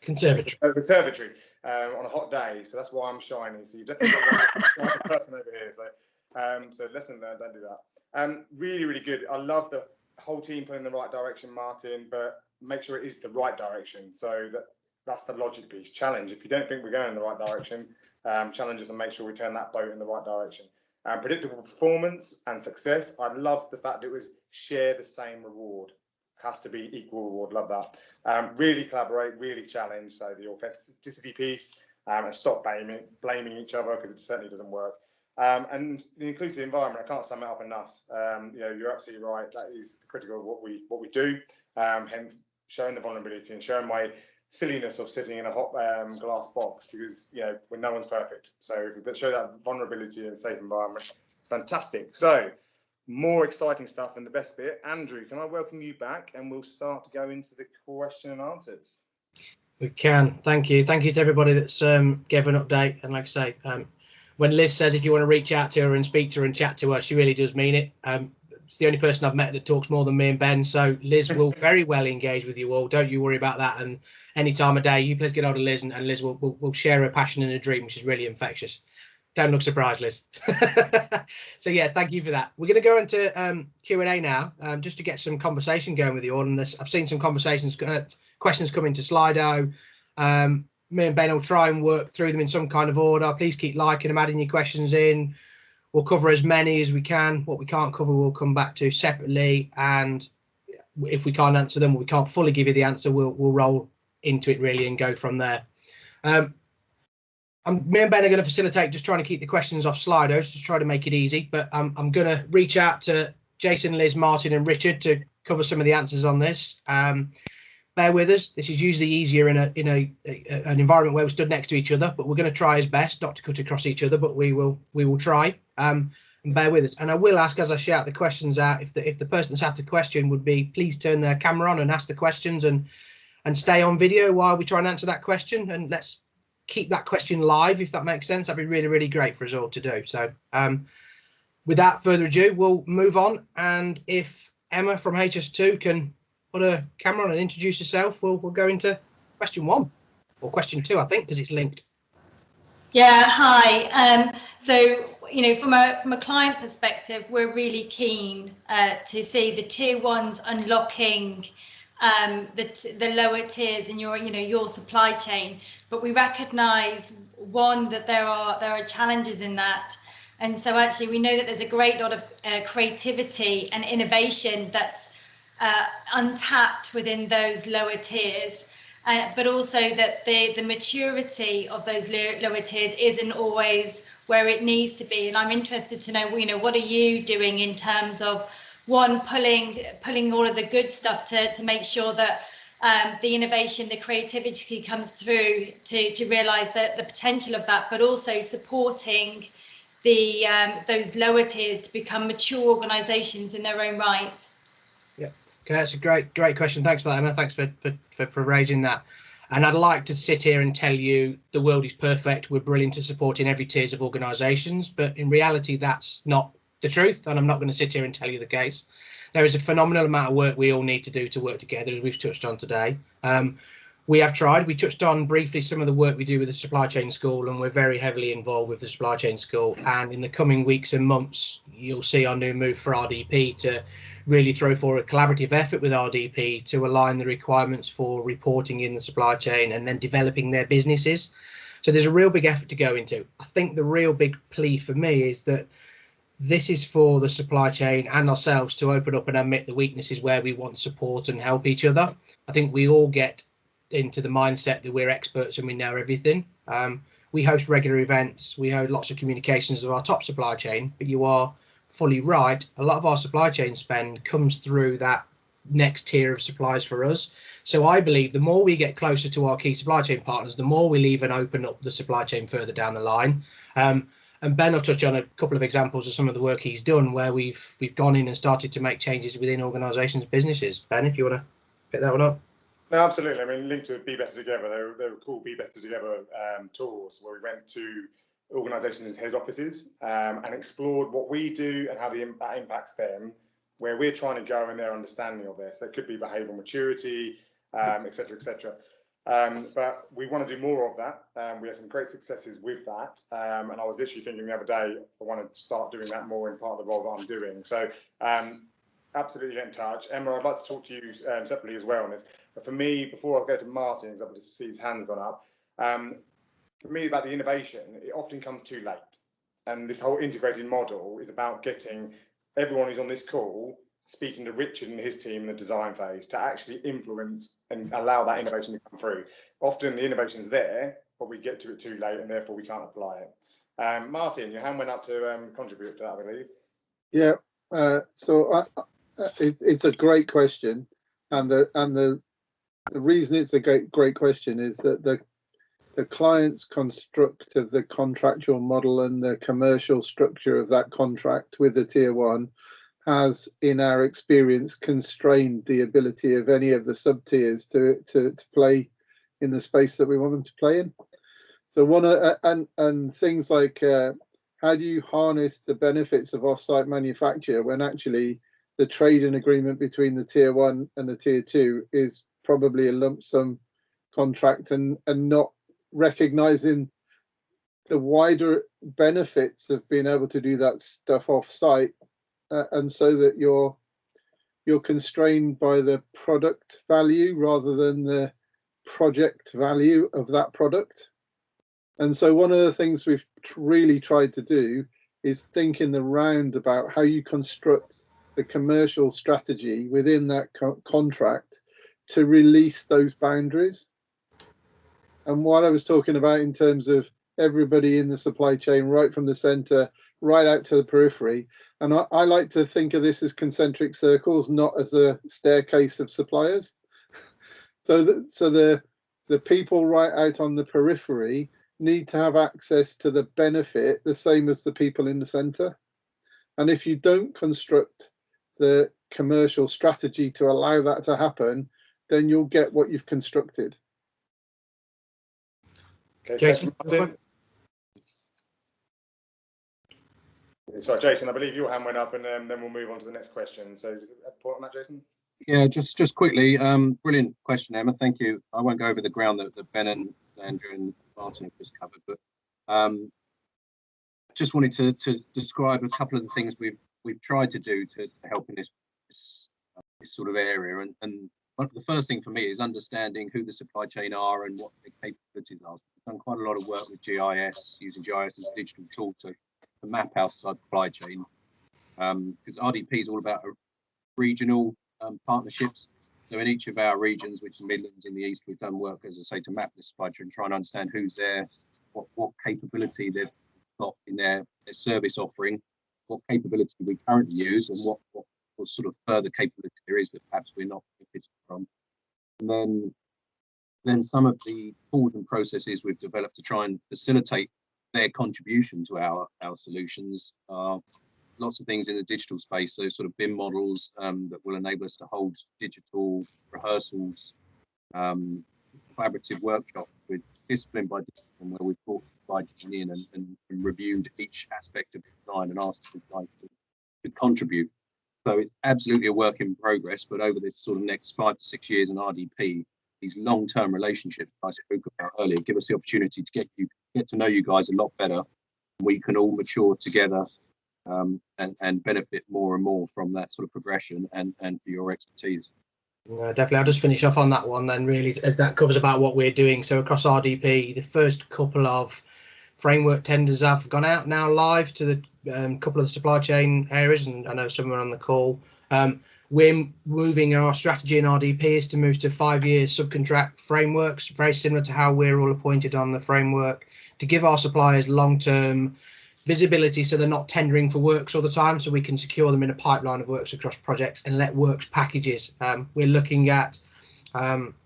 Conservatory on a hot day. So that's why I'm shiny. So you definitely got one person over here. So lesson learned, don't do that. Really good. I love the whole team pulling in the right direction, Martin, but make sure it is the right direction. So that's the logic piece. Challenge. If you don't think we're going in the right direction, challenge us and make sure we turn that boat in the right direction. Predictable performance and success. I love the fact it was share the same reward. Has to be equal reward. Love that. Really collaborate, really challenge. So the authenticity piece, and stop blaming each other, because it certainly doesn't work. And the inclusive environment, I can't sum it up enough. You're absolutely right. That is critical of what we do. Hence, showing the vulnerability and showing my silliness of sitting in a hot glass box, because when no one's perfect. So if we show that vulnerability in a safe environment, it's fantastic. So more exciting stuff, and the best bit. Andrew, can I welcome you back, and we'll start to go into the question and answers. We can. Thank you to everybody that's gave an update. And like I say, when Liz says if you want to reach out to her and speak to her and chat to her, she really does mean it. It's the only person I've met that talks more than me and Ben. So Liz will very well engage with you all. Don't you worry about that. And any time of day, you please get hold of Liz, and Liz will share her passion and a dream, which is really infectious. Don't look surprised, Liz. So yeah, thank you for that. We're going to go into Q&A now, just to get some conversation going with you all. And I've seen some questions come into Slido. Me and Ben will try and work through them in some kind of order. Please keep liking them, adding your questions in. We'll cover as many as we can. What we can't cover, we'll come back to separately. And if we can't answer them, or we can't fully give you the answer, we'll roll into it really and go from there. Me and Ben are going to facilitate, just trying to keep the questions off Slido, just to try to make it easy. But I'm going to reach out to Jason, Liz, Martin and Richard to cover some of the answers on this. Bear with us. This is usually easier in an environment where we're stood next to each other, but we're going to try as best not to cut across each other, but we will try. And bear with us. And I will ask, as I shout the questions out, if the person that's asked the question would be, please turn their camera on and ask the questions, and stay on video while we try and answer that question. And let's keep that question live, if that makes sense. That'd be really great for us all to do. So without further ado, we'll move on. And if Emma from HS2 can put a camera on and introduce herself, we'll go into question 1, or question 2, I think, because it's linked. Yeah, hi. So from a client perspective, we're really keen to see the tier 1s unlocking the lower tiers in your supply chain, but we recognise that there are challenges in that, and so actually we know that there's a great lot of creativity and innovation that's untapped within those lower tiers, but also that the maturity of those lower tiers isn't always where it needs to be. And I'm interested to know, what are you doing in terms of one, pulling all of the good stuff to make sure that the innovation, the creativity comes through to realise that the potential of that, but also supporting the those lower tiers to become mature organisations in their own right. Yeah, okay, that's a great question. Thanks for that, Emma. Thanks for raising that. And I'd like to sit here and tell you the world is perfect. We're brilliant at supporting every tiers of organisations, but in reality, that's not the truth. And I'm not going to sit here and tell you the case. There is a phenomenal amount of work we all need to do to work together, as we've touched on today. We have tried. We touched on briefly some of the work we do with the supply chain school, and we're very heavily involved with the supply chain school. And in the coming weeks and months, you'll see our new move for RDP to really throw forward a collaborative effort with RDP to align the requirements for reporting in the supply chain and then developing their businesses. So there's a real big effort to go into. I think the real big plea for me is that this is for the supply chain and ourselves to open up and admit the weaknesses where we want support and help each other. I think we all get into the mindset that we're experts and we know everything. We host regular events, we hold lots of communications of our top supply chain, but you are fully right. A lot of our supply chain spend comes through that next tier of suppliers for us. So I believe the more we get closer to our key supply chain partners, the more we'll even open up the supply chain further down the line. And Ben will touch on a couple of examples of some of the work he's done where we've gone in and started to make changes within organisations' businesses. Ben, if you want to pick that one up. No, absolutely. I mean, linked to Be Better Together, they were cool Be Better Together tours where we went to organisations' head offices and explored what we do and how that impacts them, where we're trying to go in their understanding of this. There could be behavioural maturity, et cetera, et cetera. But we want to do more of that. We had some great successes with that. And I was literally thinking the other day, I want to start doing that more in part of the role that I'm doing. So absolutely get in touch. Emma, I'd like to talk to you separately as well on this. But for me, before I go to Martin, because I can see his hand's gone up, for me about the innovation, it often comes too late. And this whole integrated model is about getting everyone who's on this call speaking to Richard and his team in the design phase to actually influence and allow that innovation to come through. Often the innovation's there, but we get to it too late and therefore we can't apply it. Martin, your hand went up to contribute to that, I believe. Yeah, so it's a great question, and the reason it's a great question is that the client's construct of the contractual model and the commercial structure of that contract with the tier one has, in our experience, constrained the ability of any of the sub tiers to play in the space that we want them to play in. So and things like how do you harness the benefits of offsite manufacture when actually the trading agreement between the tier one and the tier two is probably a lump sum contract and not recognizing the wider benefits of being able to do that stuff off site, and so that you're constrained by the product value rather than the project value of that product. And so one of the things we've really tried to do is think in the round about how you construct the commercial strategy within that contract to release those boundaries. And what I was talking about in terms of everybody in the supply chain, right from the center, right out to the periphery. And I like to think of this as concentric circles, not as a staircase of suppliers. So the people right out on the periphery need to have access to the benefit the same as the people in the center. And if you don't construct the commercial strategy to allow that to happen, then you'll get what you've constructed. Okay, Jason. Sorry, Jason, I believe your hand went up, and then we'll move on to the next question. So just a point on that, Jason? Yeah, just quickly, brilliant question, Emma. Thank you. I won't go over the ground that Ben and Andrew and Martin have just covered, but just wanted to describe a couple of the things we've tried to do to help in this sort of area. And the first thing for me is understanding who the supply chain are and what their capabilities are. So we've done quite a lot of work with GIS, using GIS as a digital tool to map our supply chain, because RDP is all about regional partnerships. So in each of our regions, which is Midlands in the East, we've done work, as I say, to map the supply chain and try and understand who's there, what capability they've got in their service offering, what capability we currently use, and what sort of further capability areas that perhaps we're not benefiting from. And then some of the tools and processes we've developed to try and facilitate their contribution to our solutions are lots of things in the digital space. So sort of BIM models that will enable us to hold digital rehearsals, collaborative workshops with discipline by discipline, where we've brought supply chain in and reviewed each aspect of design and asked the design to contribute. So it's absolutely a work in progress, but over this sort of next 5 to 6 years in RDP, these long-term relationships I spoke about earlier give us the opportunity to get to know you guys a lot better. We can all mature together and benefit more and more from that sort of progression and for your expertise. Definitely. I'll just finish off on that one then, really, as that covers about what we're doing. So across RDP, the first couple of framework tenders have gone out now live to the couple of the supply chain areas, and I know some are on the call. We're moving, our strategy in RDP is to move to 5-year subcontract frameworks, very similar to how we're all appointed on the framework, to give our suppliers long-term visibility so they're not tendering for works all the time, so we can secure them in a pipeline of works across projects and let works packages. We're looking at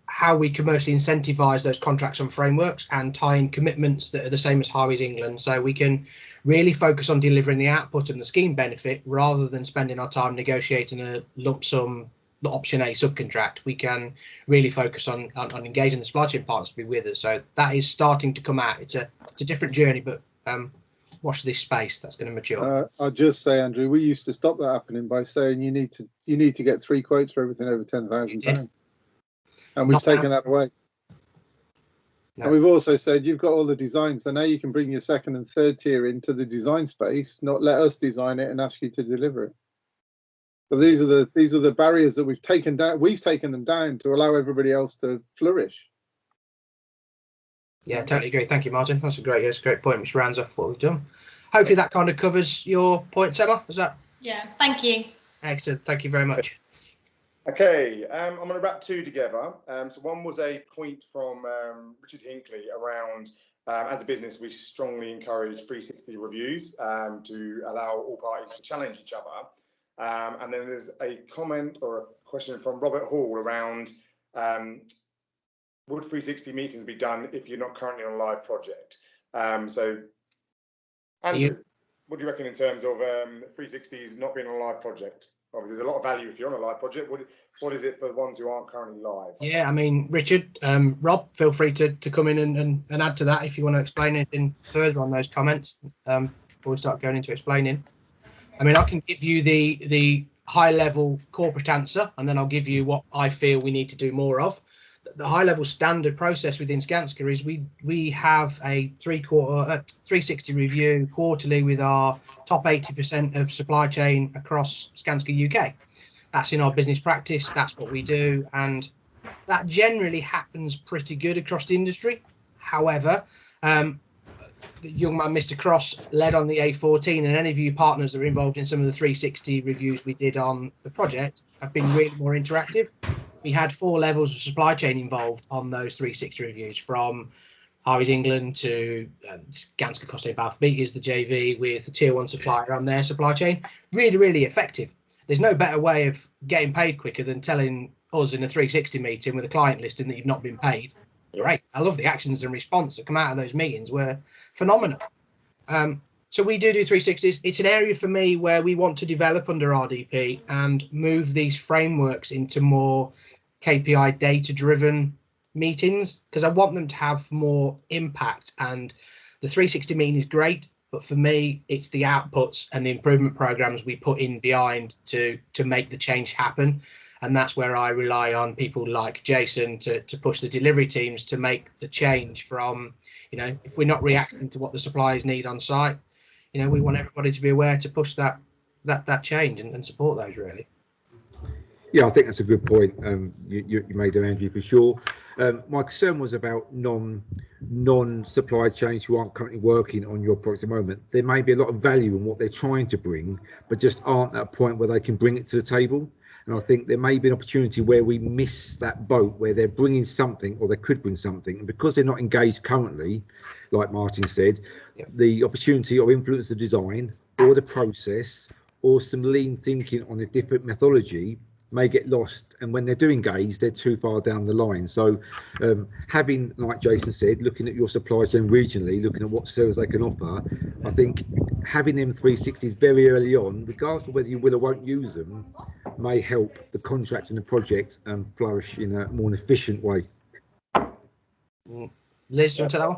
how we commercially incentivize those contracts on frameworks and tie in commitments that are the same as Highways England, so we can really focus on delivering the output and the scheme benefit rather than spending our time negotiating a lump sum option A subcontract. We can really focus on engaging the supply chain partners to be with us. So that is starting to come out. It's a different journey, but watch this space, that's going to mature. I'll just say, Andrew, we used to stop that happening by saying you need to get 3 quotes for everything over £10,000, and we've taken that away. No. And we've also said you've got all the designs, so now you can bring your 2nd and 3rd tier into the design space, not let us design it and ask you to deliver it. So these are the barriers that we've taken down. We've taken them down to allow everybody else to flourish. Yeah, totally agree. Thank you, Martin. That's a great point, which rounds off what we've done. Hopefully that kind of covers your points, Emma. Is that? Yeah, thank you. Excellent. Thank you very much. Okay, I'm going to wrap 2 together. So one was a point from Richard Hinckley around, as a business, we strongly encourage 360 reviews to allow all parties to challenge each other. And then there's a comment or a question from Robert Hall around, would 360 meetings be done if you're not currently on a live project? So, Andrew, what do you reckon in terms of 360s not being on a live project? Obviously, there's a lot of value if you're on a live project. What is it for the ones who aren't currently live? Yeah, I mean, Richard, Rob, feel free to come in and add to that if you want to explain anything further on those comments before we start going into explaining. I mean, I can give you the high-level corporate answer, and then I'll give you what I feel we need to do more of. The high-level standard process within Skanska is we have a 360 review quarterly with our top 80% of supply chain across Skanska UK. That's in our business practice. That's what we do, and that generally happens pretty good across the industry. However, the young man, Mr. Cross, led on the A14, and any of you partners that are involved in some of the 360 reviews we did on the project have been really more interactive. We had 4 levels of supply chain involved on those 360 reviews, from Highways England to Skanska Costa Balfour is the JV with the tier 1 supplier on their supply chain. Really, really effective. There's no better way of getting paid quicker than telling us in a 360 meeting with a client listing that you've not been paid. Great. I love the actions and response that come out of those meetings were phenomenal. So we do 360s. It's an area for me where we want to develop under RDP and move these frameworks into more KPI data-driven meetings, because I want them to have more impact. And the 360 meeting is great, but for me, it's the outputs and the improvement programs we put in behind to make the change happen. And that's where I rely on people like Jason to push the delivery teams to make the change from, if we're not reacting to what the suppliers need on site, we want everybody to be aware to push that change and support those, really. Yeah, I think that's a good point you made there, Andrew, for sure. My concern was about non-supply chains who aren't currently working on your product at the moment. There may be a lot of value in what they're trying to bring, but just aren't at a point where they can bring it to the table. And I think there may be an opportunity where we miss that boat, where they're bringing something, or they could bring something, and because they're not engaged currently, like Martin said, the opportunity of influence the design or the process or some lean thinking on a different methodology may get lost, and when they do engage, they're too far down the line. So having, like Jason said, looking at your supply chain regionally, looking at what service they can offer, I think having them 360s very early on, regardless of whether you will or won't use them, may help the contract and the project flourish in a more efficient way. Liz, do you want to take that one?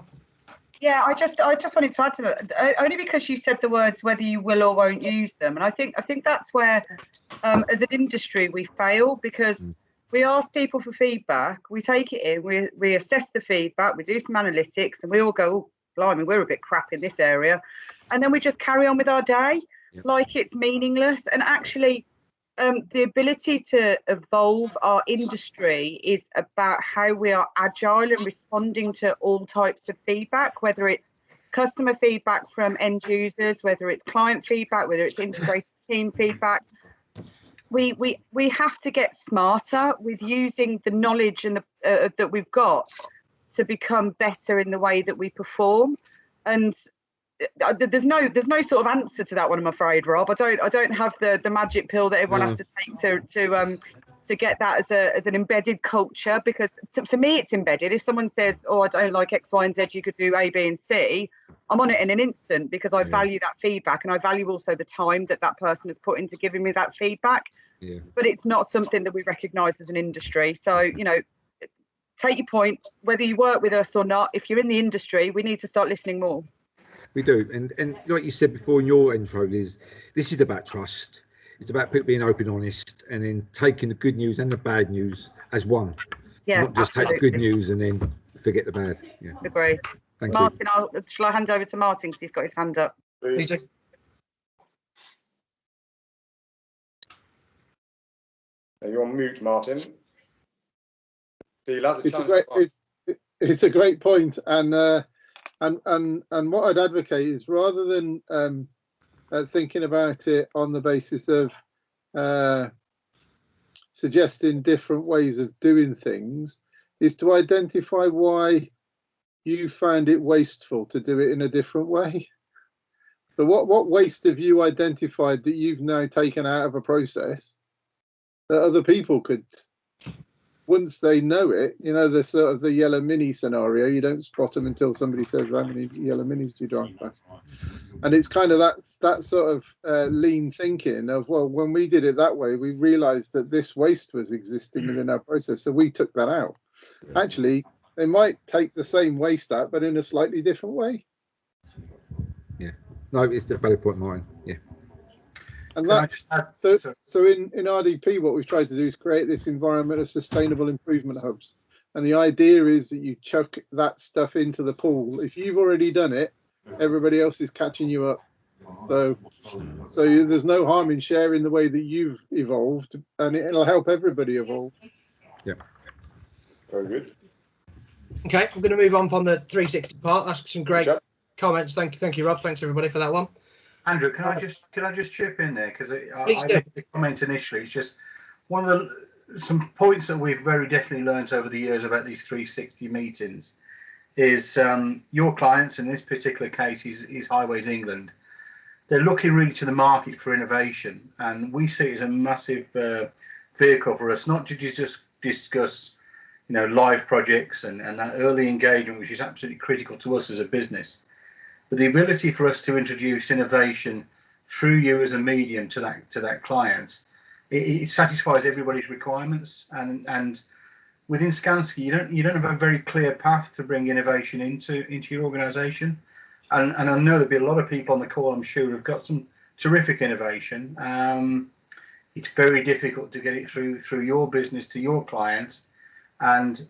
Yeah, I just wanted to add to that, only because you said the words whether you will or won't use them, and I think that's where as an industry we fail, because we ask people for feedback, we take it in, we assess the feedback, we do some analytics, and we all go, oh, blimey, we're a bit crap in this area, and then we just carry on with our day like it's meaningless. And actually the ability to evolve our industry is about how we are agile and responding to all types of feedback, whether it's customer feedback from end users, whether it's client feedback, whether it's integrated team feedback. We have to get smarter with using the knowledge and that we've got to become better in the way that we perform. And there's no sort of answer to that one, I'm afraid, Rob. I don't have the magic pill that everyone has to take to get that as an embedded culture, because for me it's embedded. If someone says, oh, I don't like X, Y and Z, you could do A, B and C, I'm on it in an instant, because I value that feedback, and I value also the time that person has put into giving me that feedback. But it's not something that we recognise as an industry. So, you know, take your point, whether you work with us or not, if you're in the industry, we need to start listening more. We do, and like you said before in your intro, Liz, this is about trust. It's about people being open, honest, and then taking the good news and the bad news as one. Not just take the good news and then forget the bad. Agree. Thank Martin, shall I hand over to Martin because he's got his hand up? Please. You're on mute, Martin. So you'll have the it's a great point, and what I'd advocate is, rather than thinking about it on the basis of suggesting different ways of doing things, is to identify why you found it wasteful to do it in a different way. So what waste have you identified that you've now taken out of a process that other people could, once they know it, you know, the sort of the yellow mini scenario, you don't spot them until somebody says, how many yellow minis do you drive past? And it's kind of that sort of lean thinking of, well, when we did it that way, we realized that this waste was existing within our process, so we took that out. Actually, they might take the same waste out, but in a slightly different way. No, it's the valid point, mine. And that's so in RDP, what we've tried to do is create this environment of sustainable improvement hubs. And the idea is that you chuck that stuff into the pool. If you've already done it, everybody else is catching you up. So there's no harm in sharing the way that you've evolved, and it'll help everybody evolve. Very good. Okay, I'm going to move on from the 360 part. That's some great comments. Thank you, Rob. Thanks everybody for that one. Andrew, can I just chip in there, because I made the comment initially. It's just one of some points that we've very definitely learned over the years about these 360 meetings is your clients, in this particular case is Highways England. They're looking really to the market for innovation, and we see it as a massive vehicle for us, not to just discuss, you know, live projects and that early engagement, which is absolutely critical to us as a business. But the ability for us to introduce innovation through you as a medium to that client, it satisfies everybody's requirements. And within Skanska, you don't have a very clear path to bring innovation into your organisation. And I know there'll be a lot of people on the call, I'm sure, who've got some terrific innovation. It's very difficult to get it through your business to your clients, and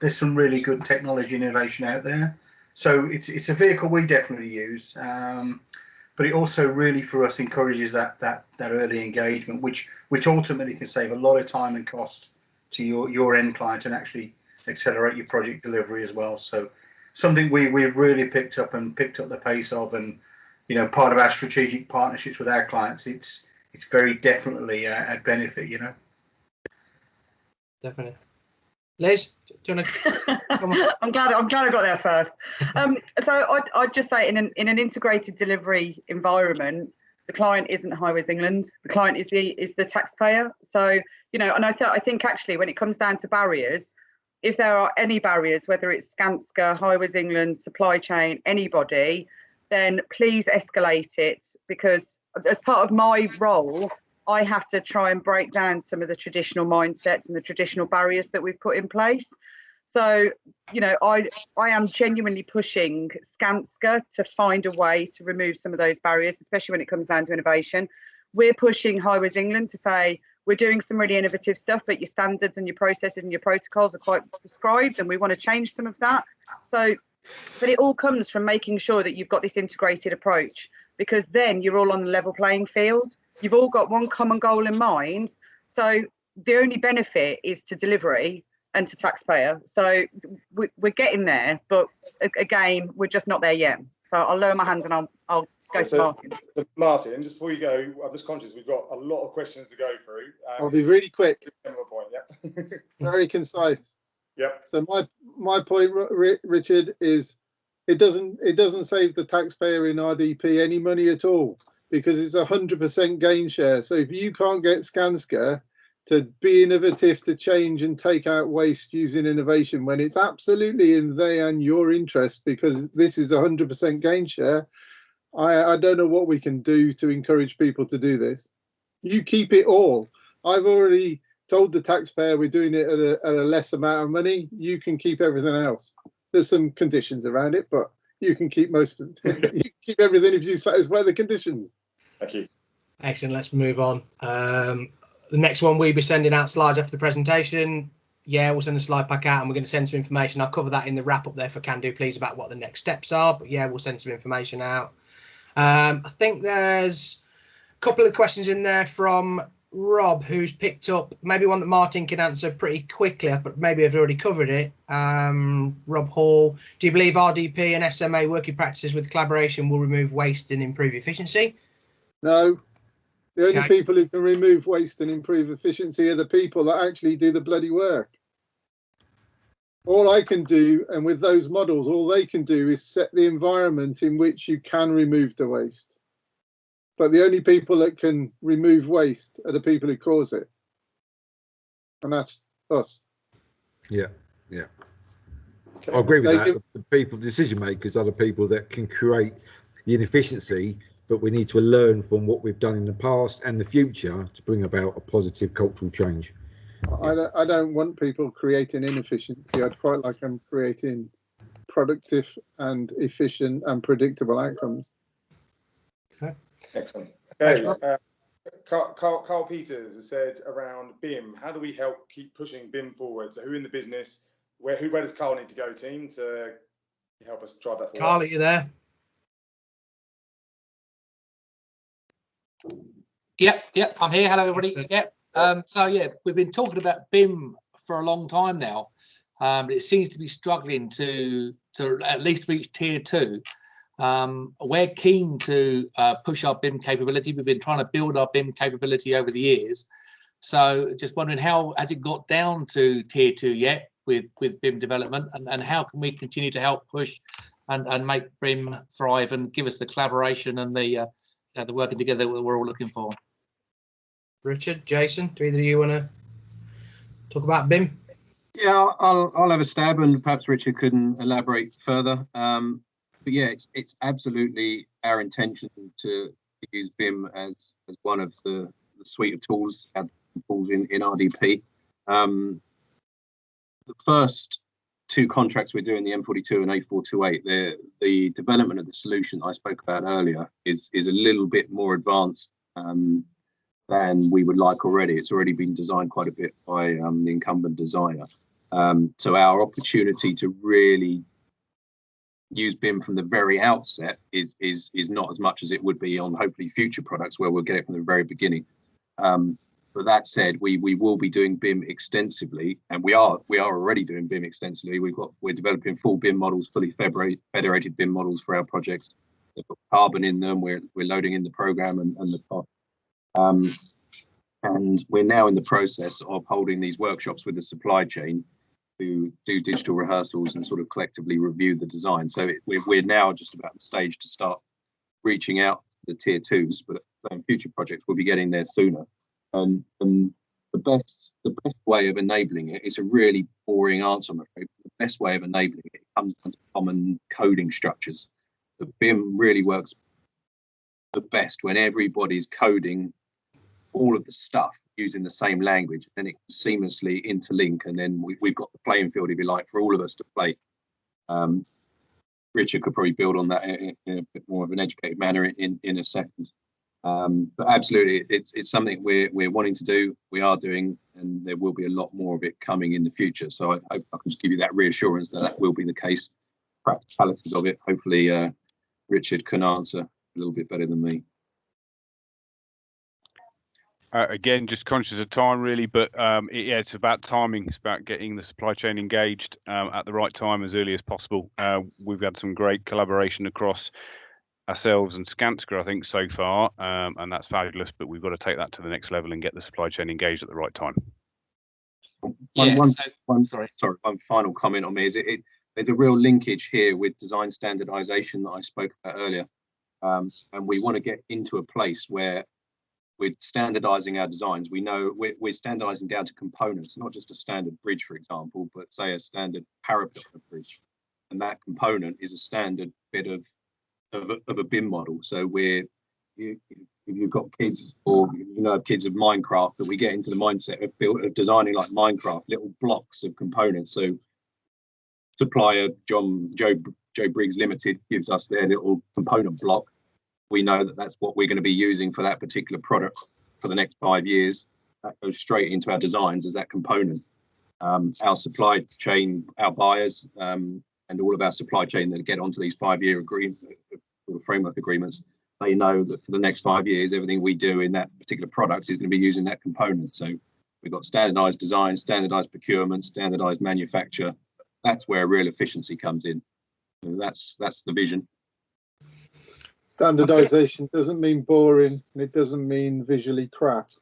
there's some really good technology and innovation out there. So it's a vehicle we definitely use, but it also really for us encourages that early engagement, which ultimately can save a lot of time and cost to your end client and actually accelerate your project delivery as well. So something we've really picked up the pace of, and you know, part of our strategic partnerships with our clients, it's very definitely a benefit, you know. Definitely. Liz, do you want to come on? I'm glad I got there first. So I'd just say in an integrated delivery environment, The client isn't Highways England. The client is the taxpayer. So, you know, and I think actually when it comes down to barriers, if there are any barriers, whether it's Skanska, Highways England, supply chain, anybody, then please escalate it, because as part of my role, I have to try and break down some of the traditional mindsets and the traditional barriers that we've put in place. So, you know, I am genuinely pushing Skanska to find a way to remove some of those barriers, especially when it comes down to innovation. We're pushing Highways England to say, we're doing some really innovative stuff, but your standards and your processes and your protocols are quite prescribed, and we want to change some of that. So, but it all comes from making sure that you've got this integrated approach, because then you're all on the level playing field. You've all got one common goal in mind. So the only benefit is to delivery and to taxpayer. So we're getting there, but again, we're just not there yet. So I'll lower my hands and I'll go to Martin. So Martin, just before you go, I'm just conscious we've got a lot of questions to go through. I'll be really quick. Point, yeah. Very concise. Yep. So my point, Richard, is it doesn't save the taxpayer in RDP any money at all, because it's 100% gain share. So if you can't get Skanska to be innovative, to change and take out waste using innovation, when it's absolutely in their and your interest, because this is 100% gain share, I don't know what we can do to encourage people to do this. You keep it all. I've already told the taxpayer we're doing it at a less amount of money. You can keep everything else. There's some conditions around it, but you can keep most of it. You can keep everything if you satisfy the conditions. Thank you. Excellent. Let's move on. The next one, we'll be sending out slides after the presentation. Yeah, we'll send a slide pack out and we're going to send some information. I'll cover that in the wrap up there for Can Do Please about what the next steps are. But yeah, we'll send some information out. I think there's a couple of questions in there from Rob, who's picked up maybe one that Martin can answer pretty quickly, but maybe I've already covered it. Rob Hall, do you believe RDP and SMA working practices with collaboration will remove waste and improve efficiency? No. The only people who can remove waste and improve efficiency are the people that actually do the bloody work. All I can do, and with those models, all they can do is set the environment in which you can remove the waste. But the only people that can remove waste are the people who cause it. And that's us. Yeah, yeah. Okay. I agree with that. The people, decision makers are the people that can create the inefficiency, but we need to learn from what we've done in the past and the future to bring about a positive cultural change. I don't want people creating inefficiency. I'd quite like them creating productive and efficient and predictable outcomes. Okay. Excellent. Okay. Carl Peters has said around BIM, how do we help keep pushing BIM forward? So who in the business, where does Carl need to go, team, to help us drive that forward? Carl, are you there? Yep, I'm here. Hello, everybody. Yep. So yeah, we've been talking about BIM for a long time now. It seems to be struggling to at least reach tier 2. We're keen to push our BIM capability. We've been trying to build our BIM capability over the years. So just wondering, how has it got down to tier 2 yet with BIM development, and how can we continue to help push and make BIM thrive and give us the collaboration and the working together that we're all looking for. Richard, Jason, do either of you want to talk about BIM? Yeah, I'll have a stab, and perhaps Richard couldn't elaborate further. But yeah, it's absolutely our intention to use BIM as one of the suite of tools in RDP. The first 2 contracts we're doing, the M42 and A428, the development of the solution I spoke about earlier is a little bit more advanced than we would like already. It's already been designed quite a bit by the incumbent designer. So our opportunity to really use BIM from the very outset is not as much as it would be on hopefully future products where we'll get it from the very beginning. But that said, we will be doing BIM extensively, and we are already doing BIM extensively. We're developing full BIM models, fully federated BIM models for our projects. They've got carbon in them. We're loading in the program and the cost. And we're now in the process of holding these workshops with the supply chain to do digital rehearsals and sort of collectively review the design. So we're now just about the stage to start reaching out to the tier 2s, but future projects will be getting there sooner. And the best way of enabling it is a really boring answer, I'm afraid. The best way of enabling it comes down to common coding structures. The BIM really works the best when everybody's coding all of the stuff using the same language, and it can seamlessly interlink, and then we've got the playing field, if you like, for all of us to play. Richard could probably build on that in a bit more of an educated manner in a second. But absolutely, it's something we're wanting to do, we are doing, and there will be a lot more of it coming in the future. So I can just give you that reassurance that will be the case. Practicalities of it, hopefully Richard can answer a little bit better than me. Again, just conscious of time, really, but yeah, it's about timing. It's about getting the supply chain engaged at the right time as early as possible. We've had some great collaboration across ourselves and Skanska, I think, so far, and that's fabulous. But we've got to take that to the next level and get the supply chain engaged at the right time. One final comment on me is there's a real linkage here with design standardization that I spoke about earlier, and we want to get into a place where we're standardizing our designs. We know we're standardizing down to components, not just a standard bridge, for example, but say a standard parapet of a bridge, and that component is a standard bit of a BIM model. So if you've got kids, or kids of Minecraft, that we get into the mindset of designing like Minecraft, little blocks of components. So supplier Joe Briggs Limited gives us their little component block. We know that that's what we're going to be using for that particular product for the next 5 years. That goes straight into our designs as that component. Our supply chain, our buyers, and all of our supply chain that get onto these 5-year agreements, framework agreements, they know that for the next 5 years, everything we do in that particular product is going to be using that component. So we've got standardized design, standardized procurement, standardized manufacture. That's where real efficiency comes in. So that's the vision. Standardization doesn't mean boring, and it doesn't mean visually crap.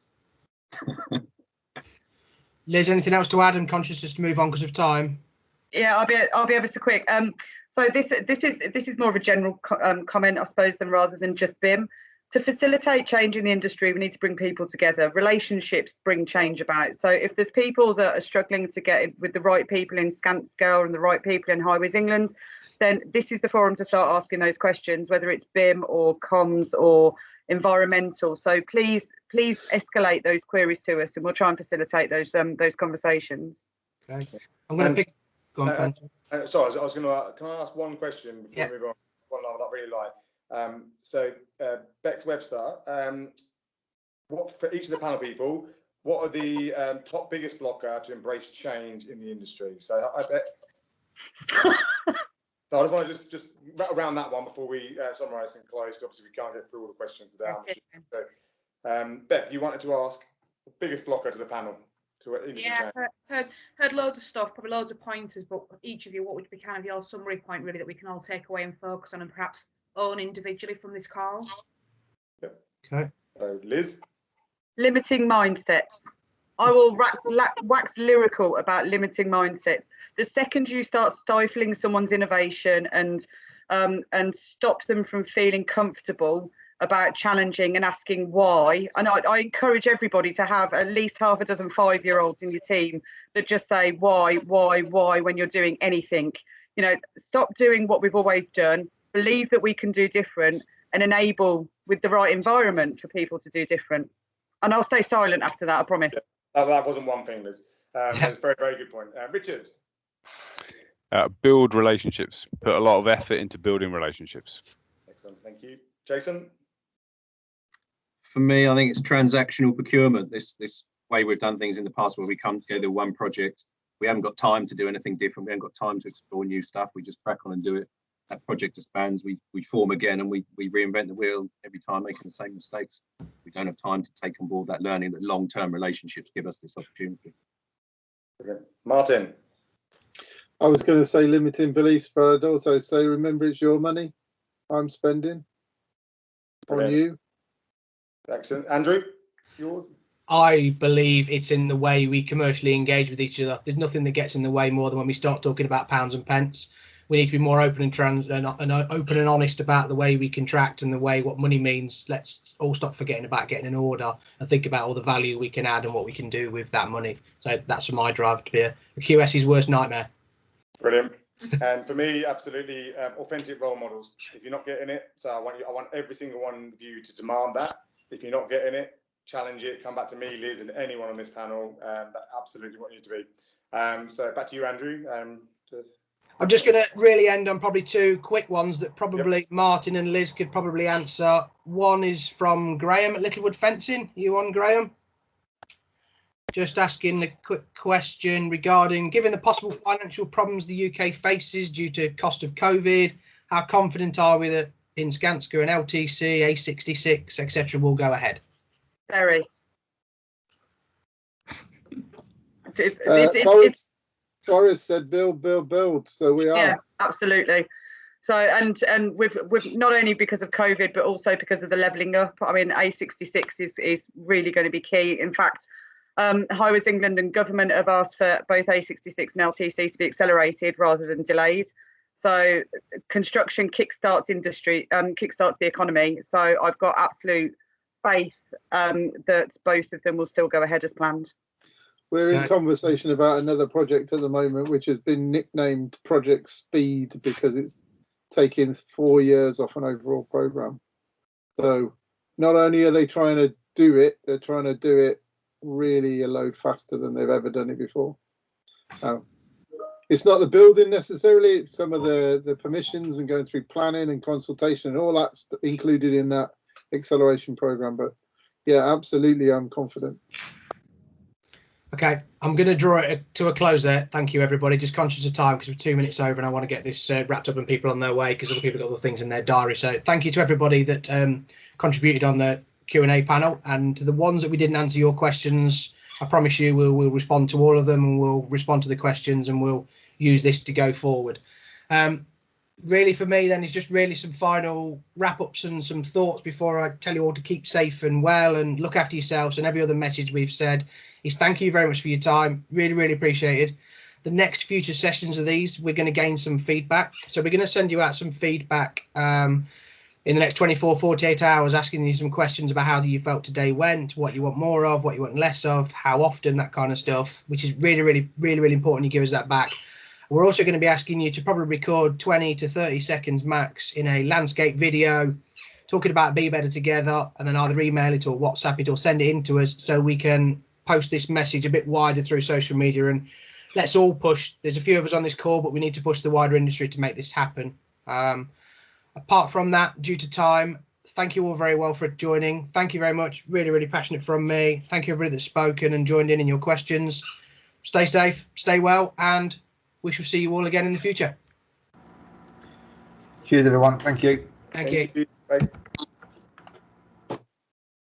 Liz, anything else to add? I'm conscious just to move on because of time. Yeah, I'll be ever so quick. So this is more of a general comment, I suppose, rather than just BIM. To facilitate change in the industry, we need to bring people together. Relationships bring change about. So if there's people that are struggling to get with the right people in Skanska and the right people in Highways England, then this is the forum to start asking those questions, whether it's BIM or comms or environmental. So please escalate those queries to us, and we'll try and facilitate those conversations. Okay, I'm going to pick. Go on, sorry, I was going to. Can I ask one question before we move on? One I really like. So Bex Webster, what for each of the panel people, what are the top biggest blocker to embrace change in the industry? So I bet. So I just want to just around that one before we summarise and close. Obviously, we can't get through all the questions today. Okay. So, Beth, you wanted to ask the biggest blocker to the panel to industry change. Heard loads of stuff, probably loads of pointers, but each of you, what would be kind of your summary point really that we can all take away and focus on and perhaps own individually from this call? Yep. Okay. So Liz? Limiting mindsets. I will wax lyrical about limiting mindsets. The second you start stifling someone's innovation and stop them from feeling comfortable about challenging and asking why, and I encourage everybody to have at least half a dozen 5-year-olds in your team that just say why when you're doing anything. Stop doing what we've always done. Believe that we can do different and enable with the right environment for people to do different. And I'll stay silent after that, I promise. Yeah. That wasn't one thing, Liz. It's a very, very good point. Richard? Build relationships. Put a lot of effort into building relationships. Excellent, thank you. Jason? For me, I think it's transactional procurement. This way we've done things in the past where we come together one project. We haven't got time to do anything different. We haven't got time to explore new stuff. We just crack on and do it. That project expands, we form again, and we reinvent the wheel every time, making the same mistakes. We don't have time to take on board that learning that long-term relationships give us this opportunity. Okay. Martin? I was going to say limiting beliefs, but I'd also say remember it's your money I'm spending on you. Excellent. Andrew, yours? I believe it's in the way we commercially engage with each other. There's nothing that gets in the way more than when we start talking about pounds and pence. we need to be more open and open and honest about the way we contract and the way what money means. Let's all stop forgetting about getting an order and think about all the value we can add and what we can do with that money. So that's my drive to be a QS's worst nightmare. Brilliant. And for me, absolutely, authentic role models. If you're not getting it, so I want every single one of you to demand that. If you're not getting it, challenge it. Come back to me, Liz, and anyone on this panel. That's absolutely what you need to be. So back to you, Andrew. I'm just going to really end on probably two quick ones that probably Martin and Liz could probably answer. One is from Graham at Littlewood Fencing. You on, Graham? Just asking a quick question regarding, given the possible financial problems the UK faces due to cost of COVID, how confident are we that in Skanska and LTC, A66, etc. will go ahead? Very. Boris said build, so we are. Yeah, absolutely. So and with not only because of COVID, but also because of the levelling up. I mean, A66 is really going to be key. In fact, Highways England and government have asked for both A66 and LTC to be accelerated rather than delayed. So construction kickstarts industry, kickstarts the economy. So I've got absolute faith that both of them will still go ahead as planned. We're in conversation about another project at the moment, which has been nicknamed Project Speed because it's taking 4 years off an overall programme. So not only are they trying to do it, they're trying to do it really a load faster than they've ever done it before. It's not the building necessarily, it's some of the permissions and going through planning and consultation and all that's included in that acceleration programme. But yeah, absolutely, I'm confident. Okay, I'm going to draw it to a close there. Thank you, everybody. Just conscious of time because we're 2 minutes over and I want to get this wrapped up and people on their way because other people got other things in their diary. So thank you to everybody that contributed on the Q&A panel, and to the ones that we didn't answer your questions, I promise you we'll respond to all of them and we'll respond to the questions and we'll use this to go forward. Really for me then is just really some final wrap-ups and some thoughts before I tell you all to keep safe and well and look after yourselves, and every other message we've said is thank you very much for your time. Really appreciated. The next future sessions of these, we're going to gain some feedback. So we're going to send you out some feedback in the next 24-48 hours, asking you some questions about how you felt today went, what you want more of, what you want less of, how often, that kind of stuff, which is really important you give us that back. We're also going to be asking you to probably record 20 to 30 seconds max in a landscape video talking about Be Better Together, and then either email it or WhatsApp it or send it in to us so we can post this message a bit wider through social media, and let's all push. There's a few of us on this call, but we need to push the wider industry to make this happen. Apart from that, due to time, thank you all very well for joining. Thank you very much. Really passionate from me. Thank you everybody that's spoken and joined in your questions. Stay safe, stay well, and we shall see you all again in the future. Cheers, everyone. Thank you. Thank you. Bye.